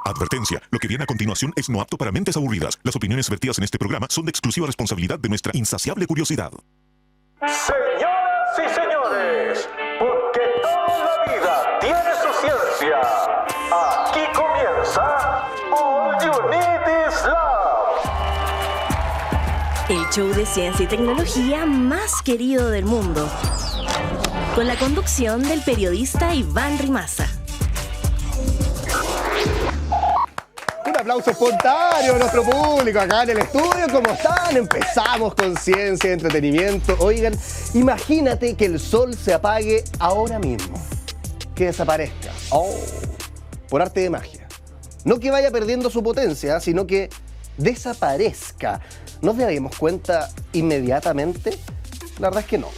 Advertencia, lo que viene a continuación es no apto para mentes aburridas. Las opiniones vertidas en este programa son de exclusiva responsabilidad de nuestra insaciable curiosidad. Señoras y señores, porque toda la vida tiene su ciencia, aquí comienza All You Need Is Love. El show de ciencia y tecnología más querido del mundo, con la conducción del periodista Iván Rimaza. Un aplauso espontáneo a nuestro público acá en el estudio. ¿Cómo están? Empezamos con ciencia y entretenimiento. Oigan, imagínate que el sol se apague ahora mismo. Que desaparezca. Oh, por arte de magia. No que vaya perdiendo su potencia, sino que desaparezca. ¿Nos daríamos cuenta inmediatamente? La verdad es que no.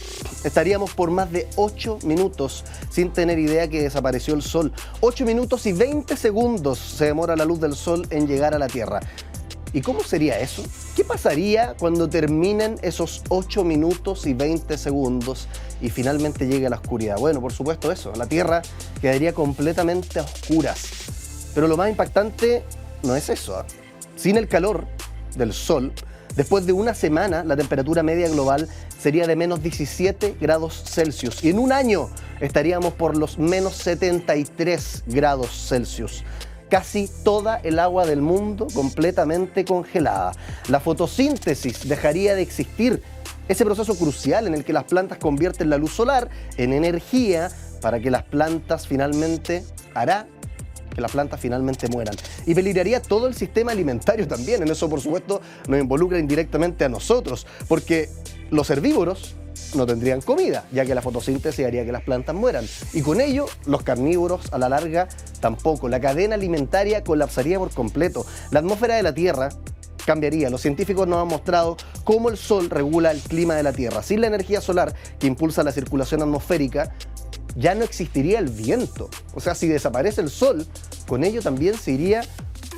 Estaríamos por más de 8 minutos sin tener idea que desapareció el sol. 8 minutos y 20 segundos se demora la luz del sol en llegar a la Tierra. ¿Y cómo sería eso? ¿Qué pasaría cuando terminen esos 8 minutos y 20 segundos y finalmente llegue la oscuridad? Bueno, por supuesto eso, la Tierra quedaría completamente a oscuras. Pero lo más impactante no es eso. Sin el calor del sol, después de una semana, la temperatura media global sería de menos 17 grados Celsius. Y en un año estaríamos por los menos 73 grados Celsius. Casi toda el agua del mundo completamente congelada. La fotosíntesis dejaría de existir. Ese proceso crucial en el que las plantas convierten la luz solar en energía para que las plantas finalmente mueran. Y peligraría todo el sistema alimentario también. En eso, por supuesto, nos involucra indirectamente a nosotros, porque los herbívoros no tendrían comida, ya que la fotosíntesis haría que las plantas mueran. Y con ello, los carnívoros, a la larga, tampoco. La cadena alimentaria colapsaría por completo. La atmósfera de la Tierra cambiaría. Los científicos nos han mostrado cómo el Sol regula el clima de la Tierra. Sin la energía solar que impulsa la circulación atmosférica, ya no existiría el viento. O sea, si desaparece el sol, con ello también se iría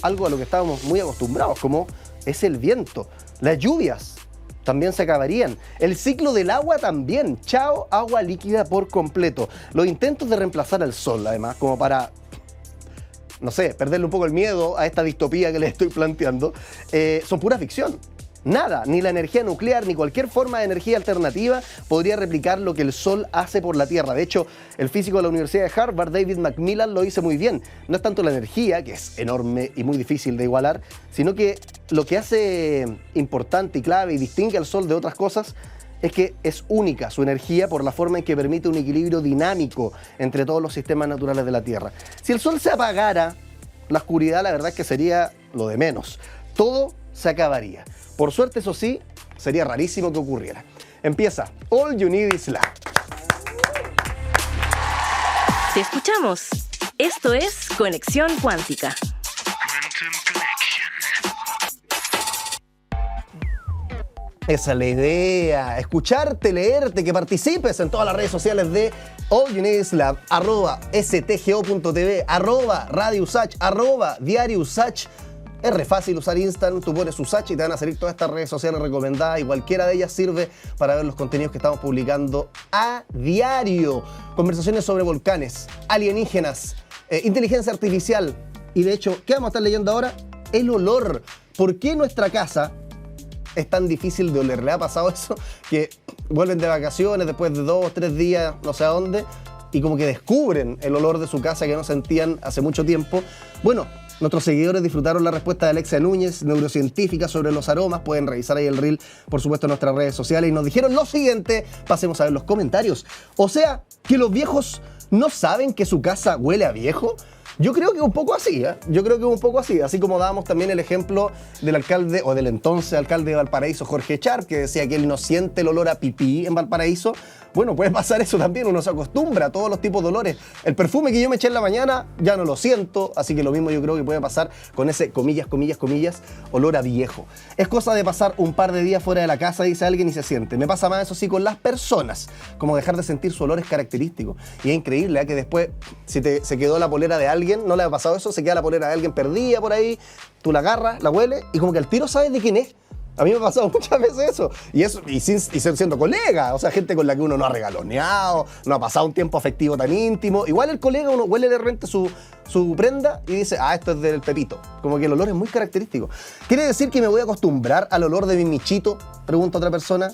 algo a lo que estábamos muy acostumbrados, como es el viento. Las lluvias también se acabarían. El ciclo del agua también. Chao, agua líquida por completo. Los intentos de reemplazar al sol, además, como para, no sé, perderle un poco el miedo a esta distopía que les estoy planteando, son pura ficción. Nada, ni la energía nuclear, ni cualquier forma de energía alternativa podría replicar lo que el Sol hace por la Tierra. De hecho, el físico de la Universidad de Harvard, David McMillan, lo dice muy bien. No es tanto la energía, que es enorme y muy difícil de igualar, sino que lo que hace importante y clave y distingue al Sol de otras cosas es que es única su energía por la forma en que permite un equilibrio dinámico entre todos los sistemas naturales de la Tierra. Si el Sol se apagara, la oscuridad la verdad es que sería lo de menos. Todo se acabaría. Por suerte, eso sí, sería rarísimo que ocurriera. Empieza All You Need Is Love. Te escuchamos. Esto es Conexión Cuántica. Esa es la idea, escucharte, leerte, que participes en todas las redes sociales de All You Need Is Love, @stgo.tv, @radiousach, @diariousach. Es re fácil usar Instagram, tú pones Usach y te van a salir todas estas redes sociales recomendadas y cualquiera de ellas sirve para ver los contenidos que estamos publicando a diario. Conversaciones sobre volcanes, alienígenas, inteligencia artificial y de hecho, ¿qué vamos a estar leyendo ahora? El olor. ¿Por qué nuestra casa es tan difícil de oler? ¿Le ha pasado eso? Que vuelven de vacaciones después de 2 o 3 días, no sé a dónde, y como que descubren el olor de su casa que no sentían hace mucho tiempo. Bueno, nuestros seguidores disfrutaron la respuesta de Alexia Núñez, neurocientífica, sobre los aromas. Pueden revisar ahí el reel, por supuesto, en nuestras redes sociales. Y nos dijeron lo siguiente, pasemos a ver los comentarios. O sea, que los viejos no saben que su casa huele a viejo. Yo creo que es un poco así, ¿eh? Yo creo que es un poco así. Así como dábamos también el ejemplo del alcalde, o del entonces alcalde de Valparaíso, Jorge Char, que decía que él no siente el olor a pipí en Valparaíso. Bueno, puede pasar eso también, uno se acostumbra a todos los tipos de olores. El perfume que yo me eché en la mañana ya no lo siento, así que lo mismo yo creo que puede pasar con ese, comillas, olor a viejo. Es cosa de pasar un par de días fuera de la casa, dice alguien, y se siente. Me pasa más eso sí con las personas, como dejar de sentir su olor es característico. Y es increíble, ¿eh? Que después, si se quedó la polera de alguien, ¿no le ha pasado eso? Se queda la polera de alguien perdida por ahí, tú la agarras, la hueles, y como que al tiro sabes de quién es. A mí me ha pasado muchas veces eso. Y siendo colega, o sea, gente con la que uno no ha regaloneado, no ha pasado un tiempo afectivo tan íntimo. Igual el colega, uno huele de repente su prenda y dice, esto es del Pepito. Como que el olor es muy característico. ¿Quiere decir que me voy a acostumbrar al olor de mi michito? Pregunta otra persona.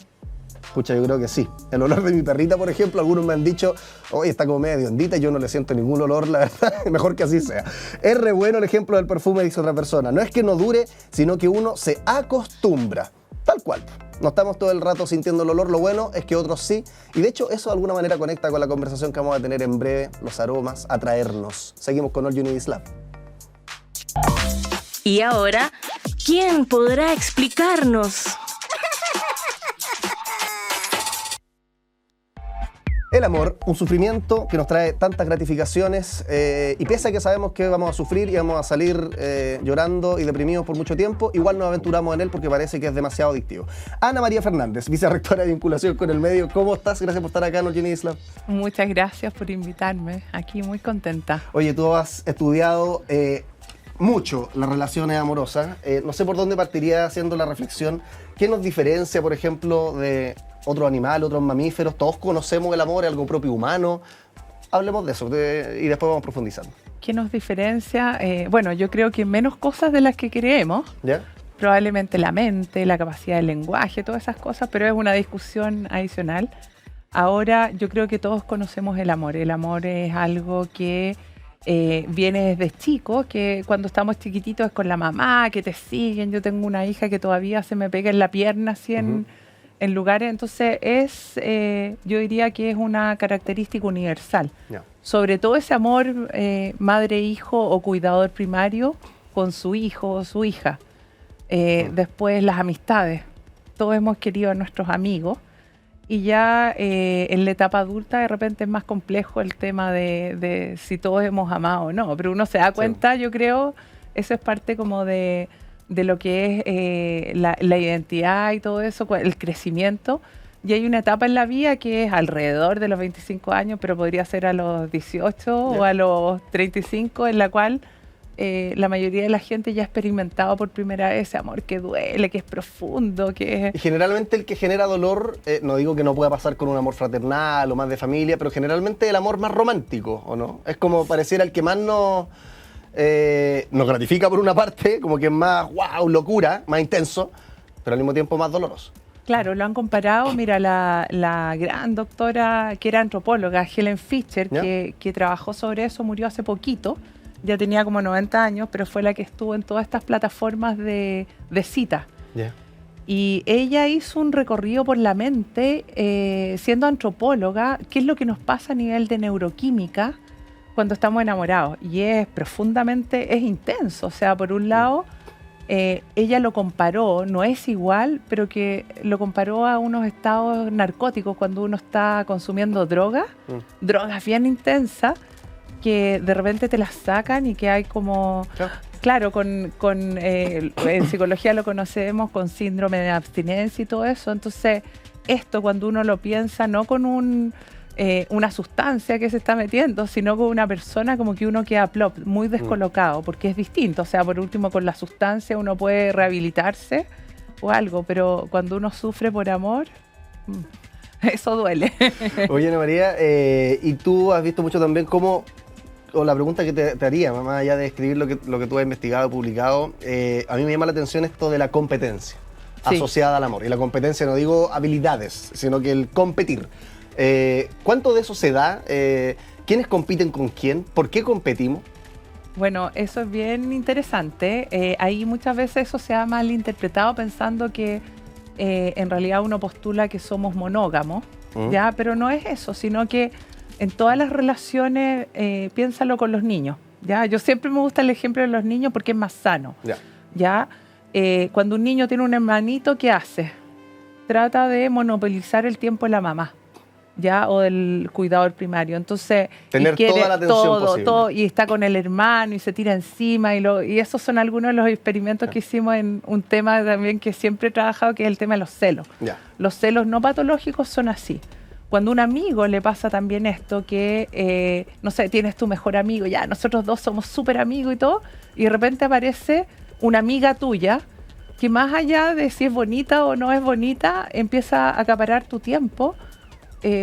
Pucha, yo creo que sí. El olor de mi perrita, por ejemplo, algunos me han dicho, oye, está como medio hondita y yo no le siento ningún olor, la verdad. Mejor que así sea. Es re bueno el ejemplo del perfume, dice otra persona. No es que no dure, sino que uno se acostumbra. Tal cual. No estamos todo el rato sintiendo el olor, lo bueno es que otros sí. Y de hecho, eso de alguna manera conecta con la conversación que vamos a tener en breve, los aromas, atraernos. Seguimos con All You Need Is Love. Y ahora, ¿quién podrá explicarnos? El amor, un sufrimiento que nos trae tantas gratificaciones y pese a que sabemos que vamos a sufrir y vamos a salir llorando y deprimidos por mucho tiempo, igual nos aventuramos en él porque parece que es demasiado adictivo. Ana María Fernández, vicerrectora de vinculación con el medio, ¿cómo estás? Gracias por estar acá en All You Need Is Love. Muchas gracias por invitarme, aquí muy contenta. Oye, tú has estudiado mucho las relaciones amorosas, no sé por dónde partiría haciendo la reflexión. ¿Qué nos diferencia, por ejemplo, de otros animales, otros mamíferos? Todos conocemos el amor, es algo propio humano. Hablemos de eso y después vamos profundizando. ¿Qué nos diferencia? Bueno, yo creo que menos cosas de las que creemos. ¿Ya? Probablemente la mente, la capacidad del lenguaje, todas esas cosas, pero es una discusión adicional. Ahora, yo creo que todos conocemos el amor. El amor es algo que viene desde chicos, que cuando estamos chiquititos es con la mamá, que te siguen. Yo tengo una hija que todavía se me pega en la pierna así en lugares. Entonces yo diría que es una característica universal. Yeah. Sobre todo ese amor madre-hijo o cuidador primario con su hijo o su hija. Después las amistades. Todos hemos querido a nuestros amigos. Y ya en la etapa adulta de repente es más complejo el tema de si todos hemos amado o no. Pero uno se da cuenta, yo creo, eso es parte como de lo que es la identidad y todo eso, el crecimiento. Y hay una etapa en la vida que es alrededor de los 25 años, pero podría ser a los 18 o a los 35, en la cual la mayoría de la gente ya ha experimentado por primera vez ese amor que duele, que es profundo, que es... Y generalmente el que genera dolor, no digo que no pueda pasar con un amor fraternal o más de familia, pero generalmente el amor más romántico, ¿o no? Es como pareciera el que más nos gratifica por una parte, como que es más, wow, locura, más intenso, pero al mismo tiempo más doloroso. Claro, lo han comparado, mira, la gran doctora que era antropóloga, Helen Fisher, que trabajó sobre eso, murió hace poquito. Ya tenía como 90 años, pero fue la que estuvo en todas estas plataformas de citas. Yeah. Y ella hizo un recorrido por la mente, siendo antropóloga, qué es lo que nos pasa a nivel de neuroquímica cuando estamos enamorados. Y es profundamente, es intenso. O sea, por un lado, ella lo comparó, no es igual, pero que lo comparó a unos estados narcóticos cuando uno está consumiendo drogas bien intensas, que de repente te las sacan y que hay como... Claro, en psicología lo conocemos con síndrome de abstinencia y todo eso. Entonces, esto cuando uno lo piensa no con una sustancia que se está metiendo, sino con una persona, como que uno queda plop, muy descolocado, porque es distinto. O sea, por último, con la sustancia uno puede rehabilitarse o algo, pero cuando uno sufre por amor... eso duele. Oye, Ana María, y tú has visto mucho también cómo... O la pregunta que te haría, más allá de escribir lo que tú has investigado, publicado, a mí me llama la atención esto de la competencia asociada al amor. Y la competencia no digo habilidades, sino que el competir. ¿Cuánto de eso se da? ¿Quiénes compiten con quién? ¿Por qué competimos? Bueno, eso es bien interesante. Ahí muchas veces eso se ha malinterpretado pensando que en realidad uno postula que somos monógamos, ¿ya? Pero no es eso, sino que en todas las relaciones, piénsalo con los niños, ¿ya? Yo siempre me gusta el ejemplo de los niños porque es más sano, ¿ya? Cuando un niño tiene un hermanito, ¿qué hace? Trata de monopolizar el tiempo de la mamá, ¿ya? O del cuidador primario. Entonces, tener toda la atención posible. Todo, y está con el hermano y se tira encima. Y esos son algunos de los experimentos que hicimos en un tema también que siempre he trabajado, que es el tema de los celos. Los celos no patológicos son así. Cuando a un amigo le pasa también esto, que, no sé, tienes tu mejor amigo, ya, nosotros dos somos súper amigos y todo, y de repente aparece una amiga tuya que más allá de si es bonita o no es bonita, empieza a acaparar tu tiempo.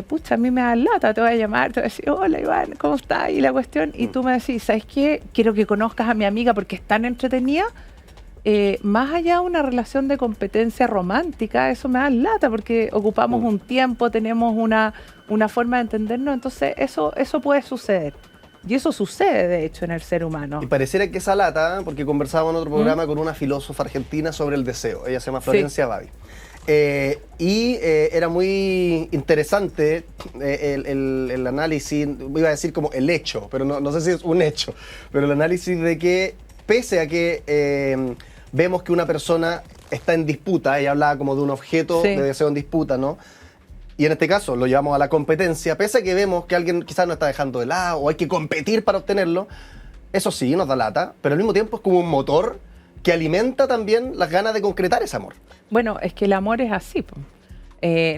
Pucha, a mí me da lata, te voy a llamar, te voy a decir, hola Iván, ¿cómo estás? Y la cuestión, y tú me decís, ¿sabes qué? Quiero que conozcas a mi amiga porque es tan entretenida. Más allá de una relación de competencia romántica, eso me da lata porque ocupamos un tiempo, tenemos una forma de entendernos, entonces eso puede suceder. Y eso sucede, de hecho, en el ser humano. Y pareciera que esa lata, porque conversábamos en otro programa con una filósofa argentina sobre el deseo. Ella se llama Florencia Babi. Era muy interesante el análisis, iba a decir como el hecho, pero no sé si es un hecho, pero el análisis de que pese a que vemos que una persona está en disputa, ella hablaba como de un objeto de deseo en disputa, ¿no? Y en este caso lo llevamos a la competencia, pese a que vemos que alguien quizás no está dejando de lado o hay que competir para obtenerlo, eso sí, nos da lata, pero al mismo tiempo es como un motor que alimenta también las ganas de concretar ese amor. Bueno, es que el amor es así, po.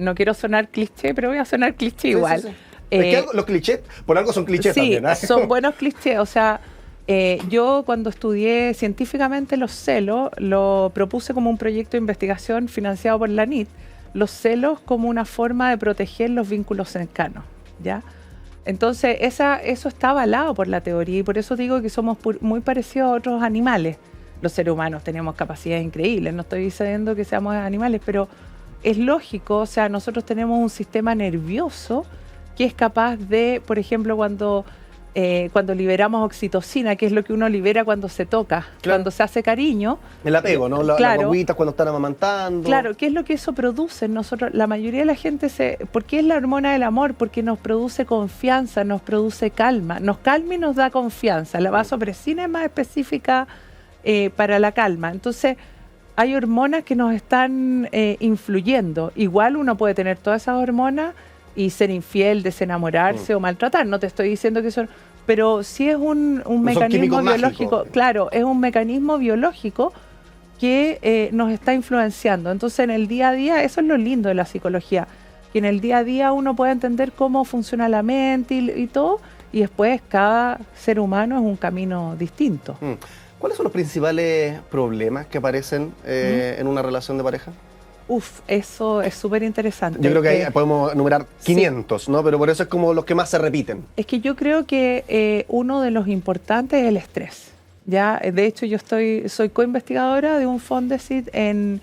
No quiero sonar cliché, pero voy a sonar cliché igual. Sí. Es que los clichés, por algo son clichés también, ¿eh? Son buenos clichés, o sea, yo cuando estudié científicamente los celos, lo propuse como un proyecto de investigación financiado por la NIT, los celos como una forma de proteger los vínculos cercanos, ¿ya? Entonces, eso está avalado por la teoría y por eso digo que somos muy parecidos a otros animales. Los seres humanos tenemos capacidades increíbles, no estoy diciendo que seamos animales, pero es lógico, o sea, nosotros tenemos un sistema nervioso que es capaz de, por ejemplo, cuando liberamos oxitocina, que es lo que uno libera cuando se toca, cuando se hace cariño. El apego, ¿no? Las guaguitas cuando están amamantando. Claro, ¿qué es lo que eso produce? Nosotros, la mayoría de la gente ¿por qué es la hormona del amor? Porque nos produce confianza, nos produce calma. Nos calma y nos da confianza. La vasopresina es más específica para la calma. Entonces, hay hormonas que nos están influyendo. Igual uno puede tener todas esas hormonas y ser infiel, desenamorarse o maltratar. No te estoy diciendo que son... Pero sí es un mecanismo biológico. Mágicos. Claro, es un mecanismo biológico que nos está influenciando. Entonces, en el día a día, eso es lo lindo de la psicología, que en el día a día uno puede entender cómo funciona la mente y todo, y después cada ser humano es un camino distinto. ¿Cuáles son los principales problemas que aparecen en una relación de pareja? Eso es súper interesante. Yo creo que ahí podemos enumerar 500, ¿no? Pero por eso es como los que más se repiten. Es que yo creo que uno de los importantes es el estrés. Ya, de hecho, yo soy coinvestigadora de un Fondesit en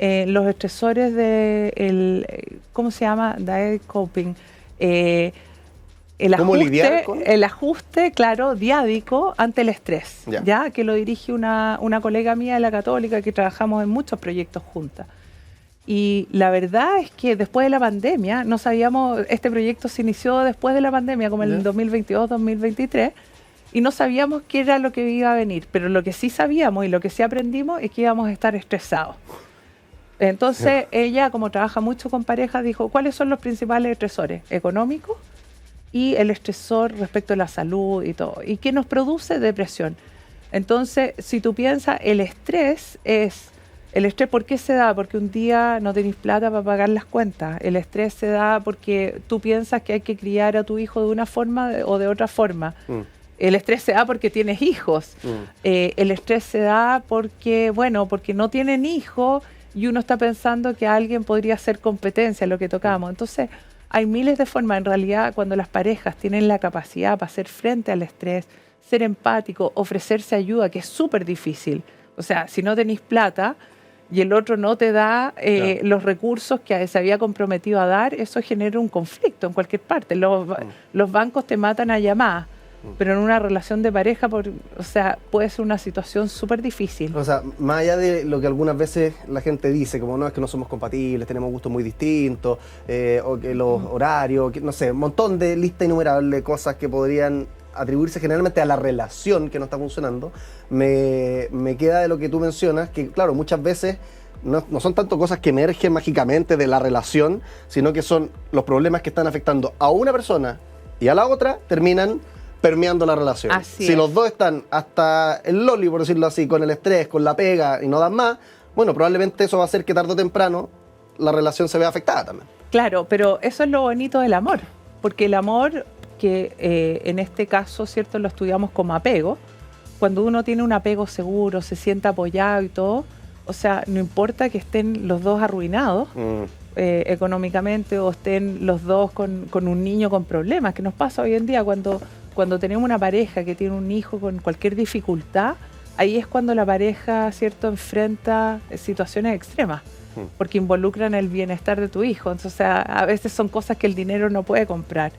los estresores ¿cómo se llama? Diet coping. El ajuste, claro, diádico ante el estrés, ya que lo dirige una colega mía de la Católica que trabajamos en muchos proyectos juntas. Y la verdad es que después de la pandemia, no sabíamos, este proyecto se inició después de la pandemia, como en el 2022-2023, y no sabíamos qué era lo que iba a venir, pero lo que sí sabíamos y lo que sí aprendimos es que íbamos a estar estresados. Entonces ella, como trabaja mucho con parejas, dijo, ¿cuáles son los principales estresores? Económicos y el estresor respecto a la salud y todo. ¿Y qué nos produce? Depresión. Entonces, si tú piensas, el estrés, ¿por qué se da? Porque un día no tenés plata para pagar las cuentas. El estrés se da porque tú piensas que hay que criar a tu hijo de una forma o de otra forma. El estrés se da porque tienes hijos. El estrés se da porque no tienen hijos y uno está pensando que alguien podría hacer competencia, lo que tocamos. Entonces, hay miles de formas. En realidad, cuando las parejas tienen la capacidad para hacer frente al estrés, ser empático, ofrecerse ayuda, que es súper difícil. O sea, si no tenés plata y el otro no te da los recursos que se había comprometido a dar, eso genera un conflicto en cualquier parte. Los bancos te matan a llamadas, pero en una relación de pareja, puede ser una situación súper difícil. O sea, más allá de lo que algunas veces la gente dice, como no, es que no somos compatibles, tenemos gustos muy distintos, o que los horarios, no sé, un montón de lista innumerable de cosas que podrían atribuirse generalmente a la relación que no está funcionando, me queda de lo que tú mencionas, que claro, muchas veces no son tanto cosas que emergen mágicamente de la relación, sino que son los problemas que están afectando a una persona y a la otra, terminan permeando la relación. Si los dos están hasta el loli, por decirlo así, con el estrés, con la pega y no dan más, bueno, probablemente eso va a hacer que tarde o temprano la relación se vea afectada también. Claro, pero eso es lo bonito del amor, porque el amor, que en este caso, ¿cierto?, lo estudiamos como apego. Cuando uno tiene un apego seguro, se siente apoyado y todo, o sea, no importa que estén los dos arruinados económicamente o estén los dos con un niño con problemas, que nos pasa hoy en día cuando tenemos una pareja que tiene un hijo con cualquier dificultad, ahí es cuando la pareja, ¿cierto?, enfrenta situaciones extremas, porque involucran el bienestar de tu hijo. Entonces, o sea, a veces son cosas que el dinero no puede comprar,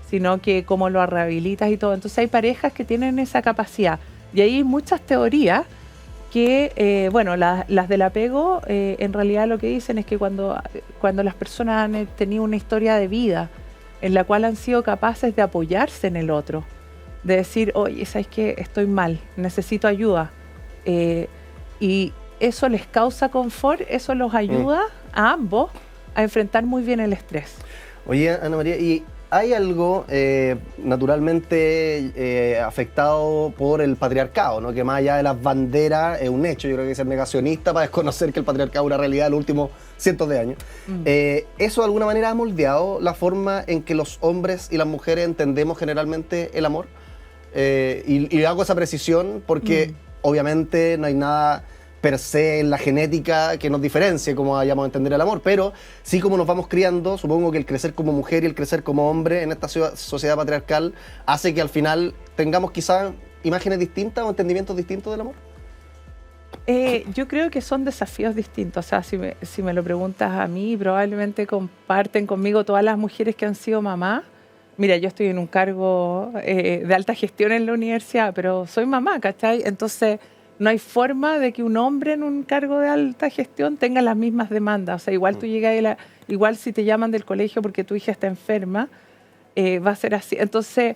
sino que cómo lo rehabilitas y todo. Entonces hay parejas que tienen esa capacidad. Y hay muchas teorías que, bueno, las del apego, en realidad lo que dicen es que cuando las personas han tenido una historia de vida en la cual han sido capaces de apoyarse en el otro, de decir, oye, ¿sabes qué? Estoy mal, necesito ayuda. Y eso les causa confort, eso los ayuda a ambos a enfrentar muy bien el estrés. Oye, Ana María, ¿y hay algo naturalmente afectado por el patriarcado, ¿no? Que más allá de las banderas es un hecho? Yo creo que ser negacionista para desconocer que el patriarcado es una realidad de los últimos cientos de años. ¿Eso de alguna manera ha moldeado la forma en que los hombres y las mujeres entendemos generalmente el amor? Y hago esa precisión porque obviamente no hay nada per se en la genética que nos diferencie cómo vayamos a entender el amor, pero sí como nos vamos criando, supongo que el crecer como mujer y el crecer como hombre en esta sociedad patriarcal hace que al final tengamos quizás imágenes distintas o entendimientos distintos del amor. Yo creo que son desafíos distintos. O sea, si me lo preguntas a mí, probablemente comparten conmigo todas las mujeres que han sido mamás. Mira, yo estoy en un cargo de alta gestión en la universidad, pero soy mamá, ¿cachai? Entonces, no hay forma de que un hombre en un cargo de alta gestión tenga las mismas demandas. O sea, igual tú llegas igual si te llaman del colegio porque tu hija está enferma, va a ser así. Entonces,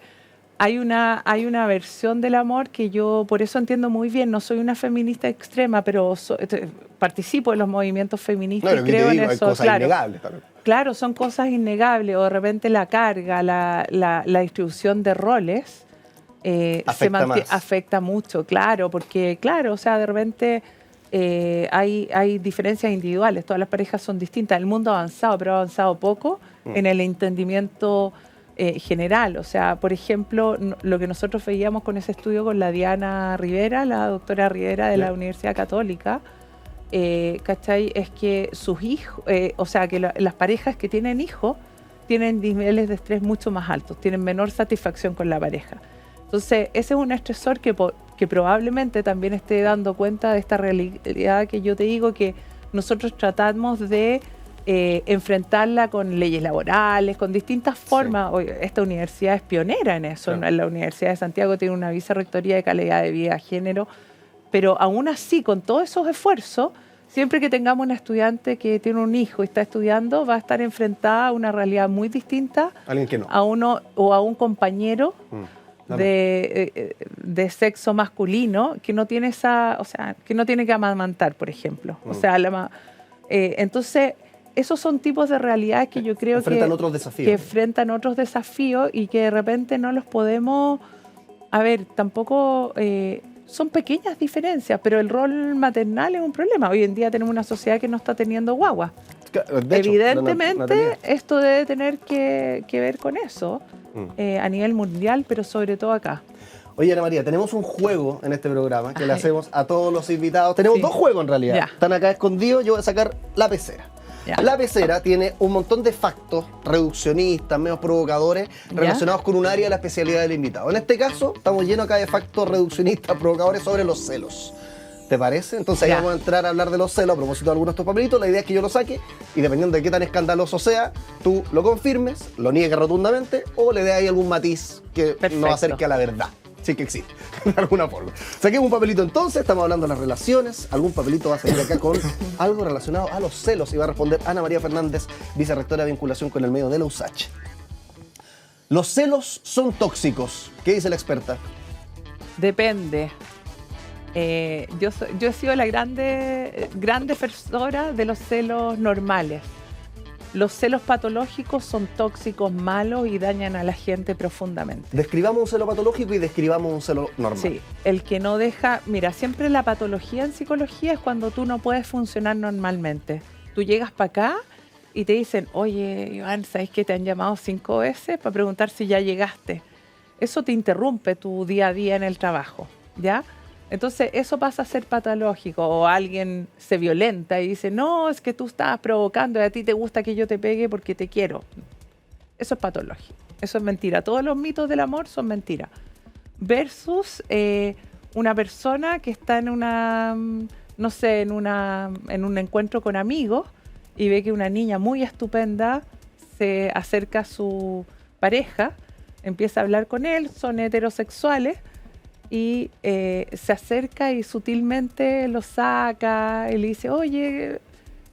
hay una versión del amor que yo por eso entiendo muy bien. No soy una feminista extrema, pero participo en los movimientos feministas y creo en eso. Hay cosas innegables también. Claro, son cosas innegables. O de repente la carga, la distribución de roles afecta mucho, claro, porque, claro, o sea, de repente hay diferencias individuales, todas las parejas son distintas, el mundo ha avanzado, pero ha avanzado poco en el entendimiento general. O sea, por ejemplo, lo que nosotros veíamos con ese estudio con la Diana Rivera, la doctora Rivera de la Universidad Católica, ¿cachai? Es que sus hijos, o sea, que las parejas que tienen hijos tienen niveles de estrés mucho más altos, tienen menor satisfacción con la pareja. Entonces, ese es un estresor que probablemente también esté dando cuenta de esta realidad que yo te digo, que nosotros tratamos de enfrentarla con leyes laborales, con distintas formas. Sí. Esta universidad es pionera en eso. Claro. La Universidad de Santiago tiene una vicerrectoría de calidad de vida, género, pero aún así, con todos esos esfuerzos, siempre que tengamos una estudiante que tiene un hijo y está estudiando, va a estar enfrentada a una realidad muy distinta. Alguien que no. A uno o a un compañero de sexo masculino que no tiene o sea, que no tiene que amamantar, por ejemplo. O sea, entonces, esos son tipos de realidades que yo creo enfrentan otros desafíos. Que enfrentan otros desafíos y que de repente no los podemos... A ver, tampoco... son pequeñas diferencias, pero el rol maternal es un problema. Hoy en día tenemos una sociedad que no está teniendo guagua. Evidentemente, esto debe tener que ver con eso a nivel mundial, pero sobre todo acá. Oye, Ana María, tenemos un juego en este programa que le hacemos a todos los invitados. Tenemos dos juegos en realidad. Ya. Están acá escondidos. Yo voy a sacar la pecera. Ya. La pecera tiene un montón de factos reduccionistas, medio provocadores, relacionados con un área de la especialidad del invitado. En este caso, estamos llenos acá de factos reduccionistas, provocadores sobre los celos. ¿Te parece? Entonces ahí vamos a entrar a hablar de los celos a propósito de algunos de estos papelitos. La idea es que yo lo saque y dependiendo de qué tan escandaloso sea, tú lo confirmes, lo niegues rotundamente o le dé ahí algún matiz que nos acerque a la verdad. Sí que existe, de alguna forma. Saquemos un papelito entonces, estamos hablando de las relaciones. Algún papelito va a salir acá con algo relacionado a los celos y va a responder Ana María Fernández, vicerrectora de vinculación con el medio de la USACH. Los celos son tóxicos. ¿Qué dice la experta? Depende. Yo he sido la grande defensora de los celos normales. Los celos patológicos son tóxicos, malos y dañan a la gente profundamente. Describamos un celo patológico y describamos un celo normal. Sí, el que no deja... Mira, siempre la patología en psicología es cuando tú no puedes funcionar normalmente. Tú llegas para acá y te dicen, oye, Iván, ¿sabes que te han llamado 5 veces para preguntar si ya llegaste? Eso te interrumpe tu día a día en el trabajo, ¿ya? Entonces eso pasa a ser patológico, o alguien se violenta y dice, no, es que tú estás provocando y a ti te gusta que yo te pegue porque te quiero. Eso es patológico, eso es mentira. Todos los mitos del amor son mentiras. Versus una persona que está en no sé, en un encuentro con amigos y ve que una niña muy estupenda se acerca a su pareja, empieza a hablar con él, son heterosexuales, y se acerca y sutilmente lo saca y le dice, oye,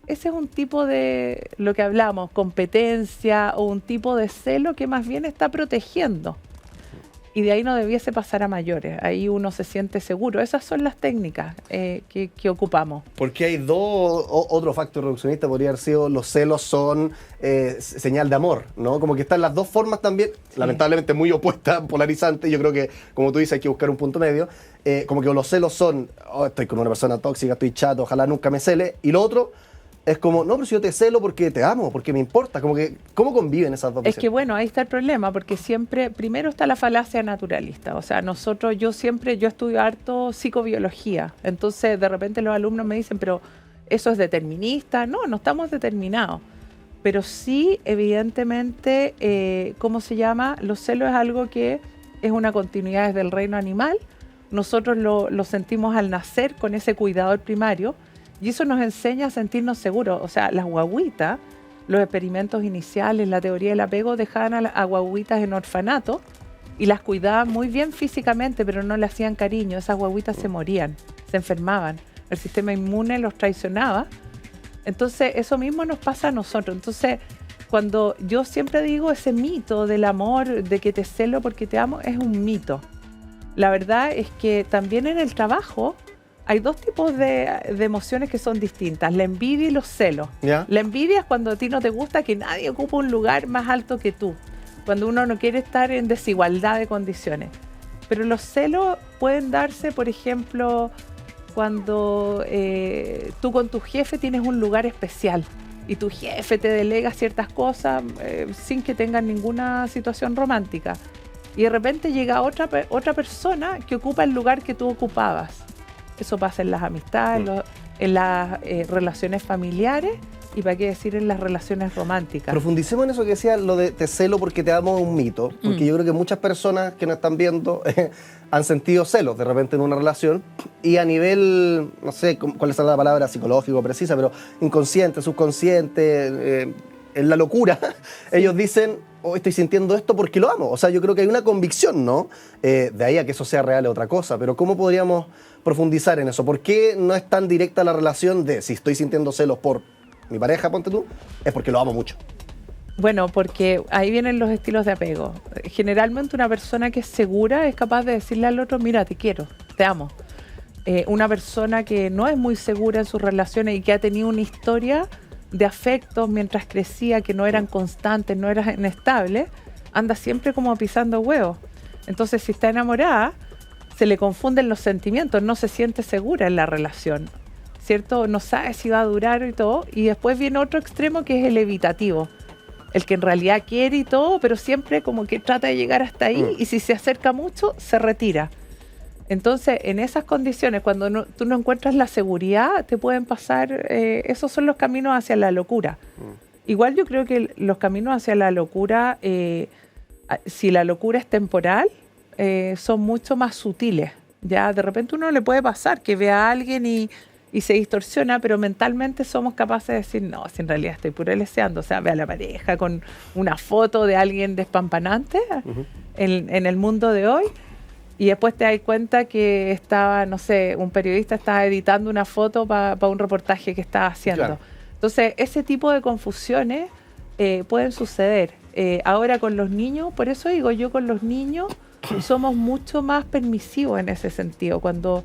ese es un tipo de, lo que hablamos, competencia o un tipo de celo que más bien está protegiendo. Y de ahí no debiese pasar a mayores, ahí uno se siente seguro. Esas son las técnicas que ocupamos. Porque hay otro factor reduccionista podría haber sido los celos son señal de amor, ¿no? Como que están las dos formas también, lamentablemente muy opuestas, polarizantes. Yo creo que, como tú dices, hay que buscar un punto medio. Como que los celos son, oh, estoy con una persona tóxica, estoy chato, ojalá nunca me cele. Y lo otro es como, no, pero si yo te celo porque te amo, porque me importa. Como que, ¿cómo conviven esas dos visiones? Es que bueno, ahí está el problema, porque siempre, primero está la falacia naturalista. O sea, yo estudio harto psicobiología. Entonces, de repente los alumnos me dicen, pero ¿eso es determinista? No, no estamos determinados. Pero sí, evidentemente, ¿cómo se llama? Los celos es algo que es una continuidad desde el reino animal. Nosotros lo sentimos al nacer con ese cuidador primario. Y eso nos enseña a sentirnos seguros. O sea, las guaguitas, los experimentos iniciales, la teoría del apego, dejaban a guaguitas en orfanato y las cuidaban muy bien físicamente, pero no le hacían cariño. Esas guaguitas se morían, se enfermaban. El sistema inmune los traicionaba. Entonces, eso mismo nos pasa a nosotros. Entonces, cuando yo siempre digo ese mito del amor, de que te celo porque te amo, es un mito. La verdad es que también en el trabajo hay dos tipos de emociones que son distintas, la envidia y los celos. ¿Ya? La envidia es cuando a ti no te gusta que nadie ocupe un lugar más alto que tú, cuando uno no quiere estar en desigualdad de condiciones. Pero los celos pueden darse, por ejemplo, cuando tú con tu jefe tienes un lugar especial y tu jefe te delega ciertas cosas sin que tengan ninguna situación romántica. Y de repente llega otra persona que ocupa el lugar que tú ocupabas. Eso pasa en las amistades, en las relaciones familiares y para qué decir en las relaciones románticas. Profundicemos en eso que decía, lo de te celo porque te amo, un mito. Porque yo creo que muchas personas que nos están viendo han sentido celos de repente en una relación y a nivel, no sé cuál es la palabra psicológico precisa, pero inconsciente, subconsciente, en la locura, ellos dicen, oh, estoy sintiendo esto porque lo amo. O sea, yo creo que hay una convicción, ¿no? De ahí a que eso sea real es otra cosa. Pero ¿cómo podríamos profundizar en eso? ¿Por qué no es tan directa la relación de si estoy sintiendo celos por mi pareja, ponte tú, es porque lo amo mucho? Bueno, porque ahí vienen los estilos de apego. Generalmente una persona que es segura es capaz de decirle al otro, mira, te quiero, te amo. Una persona que no es muy segura en sus relaciones y que ha tenido una historia de afectos mientras crecía, que no eran constantes, no eran estables, anda siempre como pisando huevos. Entonces, si está enamorada, se le confunden los sentimientos, no se siente segura en la relación, ¿cierto? No sabe si va a durar y todo. Y después viene otro extremo que es el evitativo, el que en realidad quiere y todo, pero siempre como que trata de llegar hasta ahí y si se acerca mucho, se retira. Entonces, en esas condiciones, cuando tú no encuentras la seguridad, te pueden pasar, esos son los caminos hacia la locura. Igual yo creo que los caminos hacia la locura, si la locura es temporal, son mucho más sutiles. Ya de repente uno le puede pasar que vea a alguien y se distorsiona, pero mentalmente somos capaces de decir, no, si en realidad estoy puro leseando. O sea, ve a la pareja con una foto de alguien despampanante en el mundo de hoy. Y después te das cuenta que estaba, no sé, un periodista estaba editando una foto para un reportaje que estaba haciendo. Claro. Entonces, ese tipo de confusiones pueden suceder. Ahora con los niños, por eso digo, yo con los niños somos mucho más permisivos en ese sentido. Cuando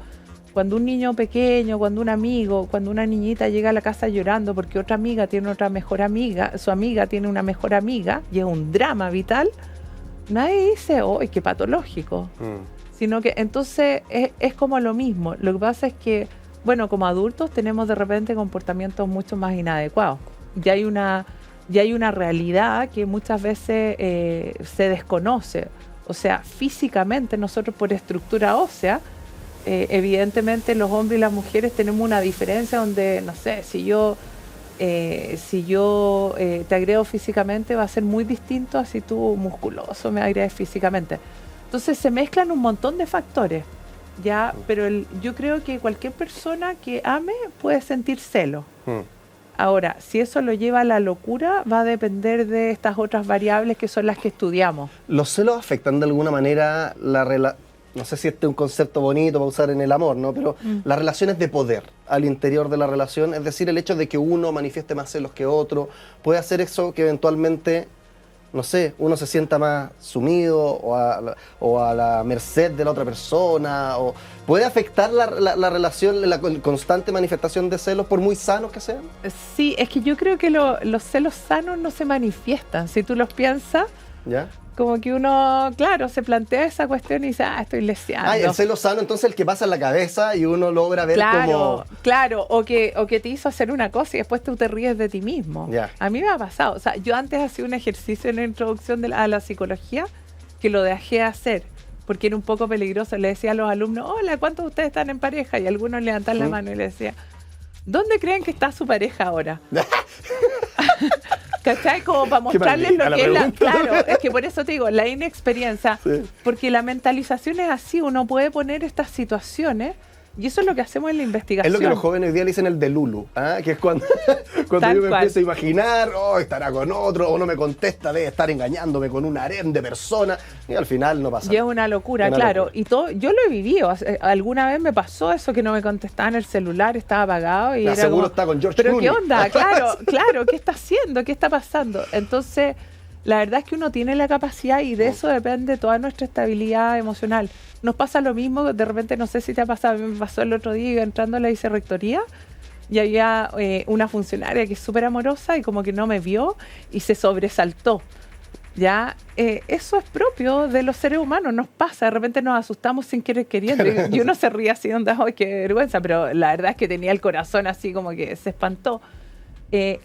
un niño pequeño, cuando un amigo, cuando una niñita llega a la casa llorando porque otra amiga tiene otra mejor amiga, su amiga tiene una mejor amiga y es un drama vital, nadie dice, oh, qué patológico. Sino que entonces es como lo mismo. Lo que pasa es que, bueno, como adultos tenemos de repente comportamientos mucho más inadecuados. Ya hay una realidad que muchas veces se desconoce. O sea, físicamente nosotros por estructura ósea Evidentemente los hombres y las mujeres tenemos una diferencia donde, no sé, si yo te agrego físicamente va a ser muy distinto a si tú musculoso me agredes físicamente. Entonces se mezclan un montón de factores, ¿ya? Pero yo creo que cualquier persona que ame puede sentir celo. Ahora, si eso lo lleva a la locura, va a depender de estas otras variables que son las que estudiamos. ¿Los celos afectan de alguna manera no sé si este es un concepto bonito para usar en el amor, ¿no? Pero las relaciones de poder al interior de la relación, es decir, el hecho de que uno manifieste más celos que otro, puede hacer eso que eventualmente, no sé, uno se sienta más sumido o a la merced de la otra persona, o puede afectar la relación, la constante manifestación de celos, por muy sanos que sean. Sí, es que yo creo que los celos sanos no se manifiestan. Si tú los piensas, ¿Ya? como que uno, claro, se plantea esa cuestión y dice, estoy leseando. El celo sano, entonces el que pasa en la cabeza y uno logra ver como... Claro, o que te hizo hacer una cosa y después tú te ríes de ti mismo. Ya. A mí me ha pasado. O sea, yo antes hacía un ejercicio en la introducción a la psicología que lo dejé hacer porque era un poco peligroso. Le decía a los alumnos, hola, ¿cuántos de ustedes están en pareja? Y algunos levantan la mano y le decía, ¿dónde creen que está su pareja ahora? ¿Cachai? Como para mostrarles lo que es la... Claro, es que por eso te digo, la inexperiencia, porque la mentalización es así, uno puede poner estas situaciones y eso es lo que hacemos en la investigación. Es lo que los jóvenes hoy día le dicen el delulu, que es cuando yo me empiezo a imaginar, estará con otro, o no me contesta, debe estar engañándome con un harem de personas, y al final no pasa. Y es una locura, claro. Y todo, yo lo he vivido. Alguna vez me pasó eso, que no me contestaban el celular, estaba apagado. Y era seguro como, está con George ¿pero Clooney? qué onda? Claro, ¿qué está haciendo? ¿Qué está pasando? Entonces, la verdad es que uno tiene la capacidad y de eso depende toda nuestra estabilidad emocional. Nos pasa lo mismo, de repente, no sé si te ha pasado, a mí me pasó el otro día, iba entrando a la vicerrectoría y había una funcionaria que es súper amorosa y como que no me vio y se sobresaltó. Ya, eso es propio de los seres humanos, nos pasa, de repente nos asustamos sin querer queriendo y uno se ríe así, onda, ¡ay, qué vergüenza! Pero la verdad es que tenía el corazón así como que se espantó.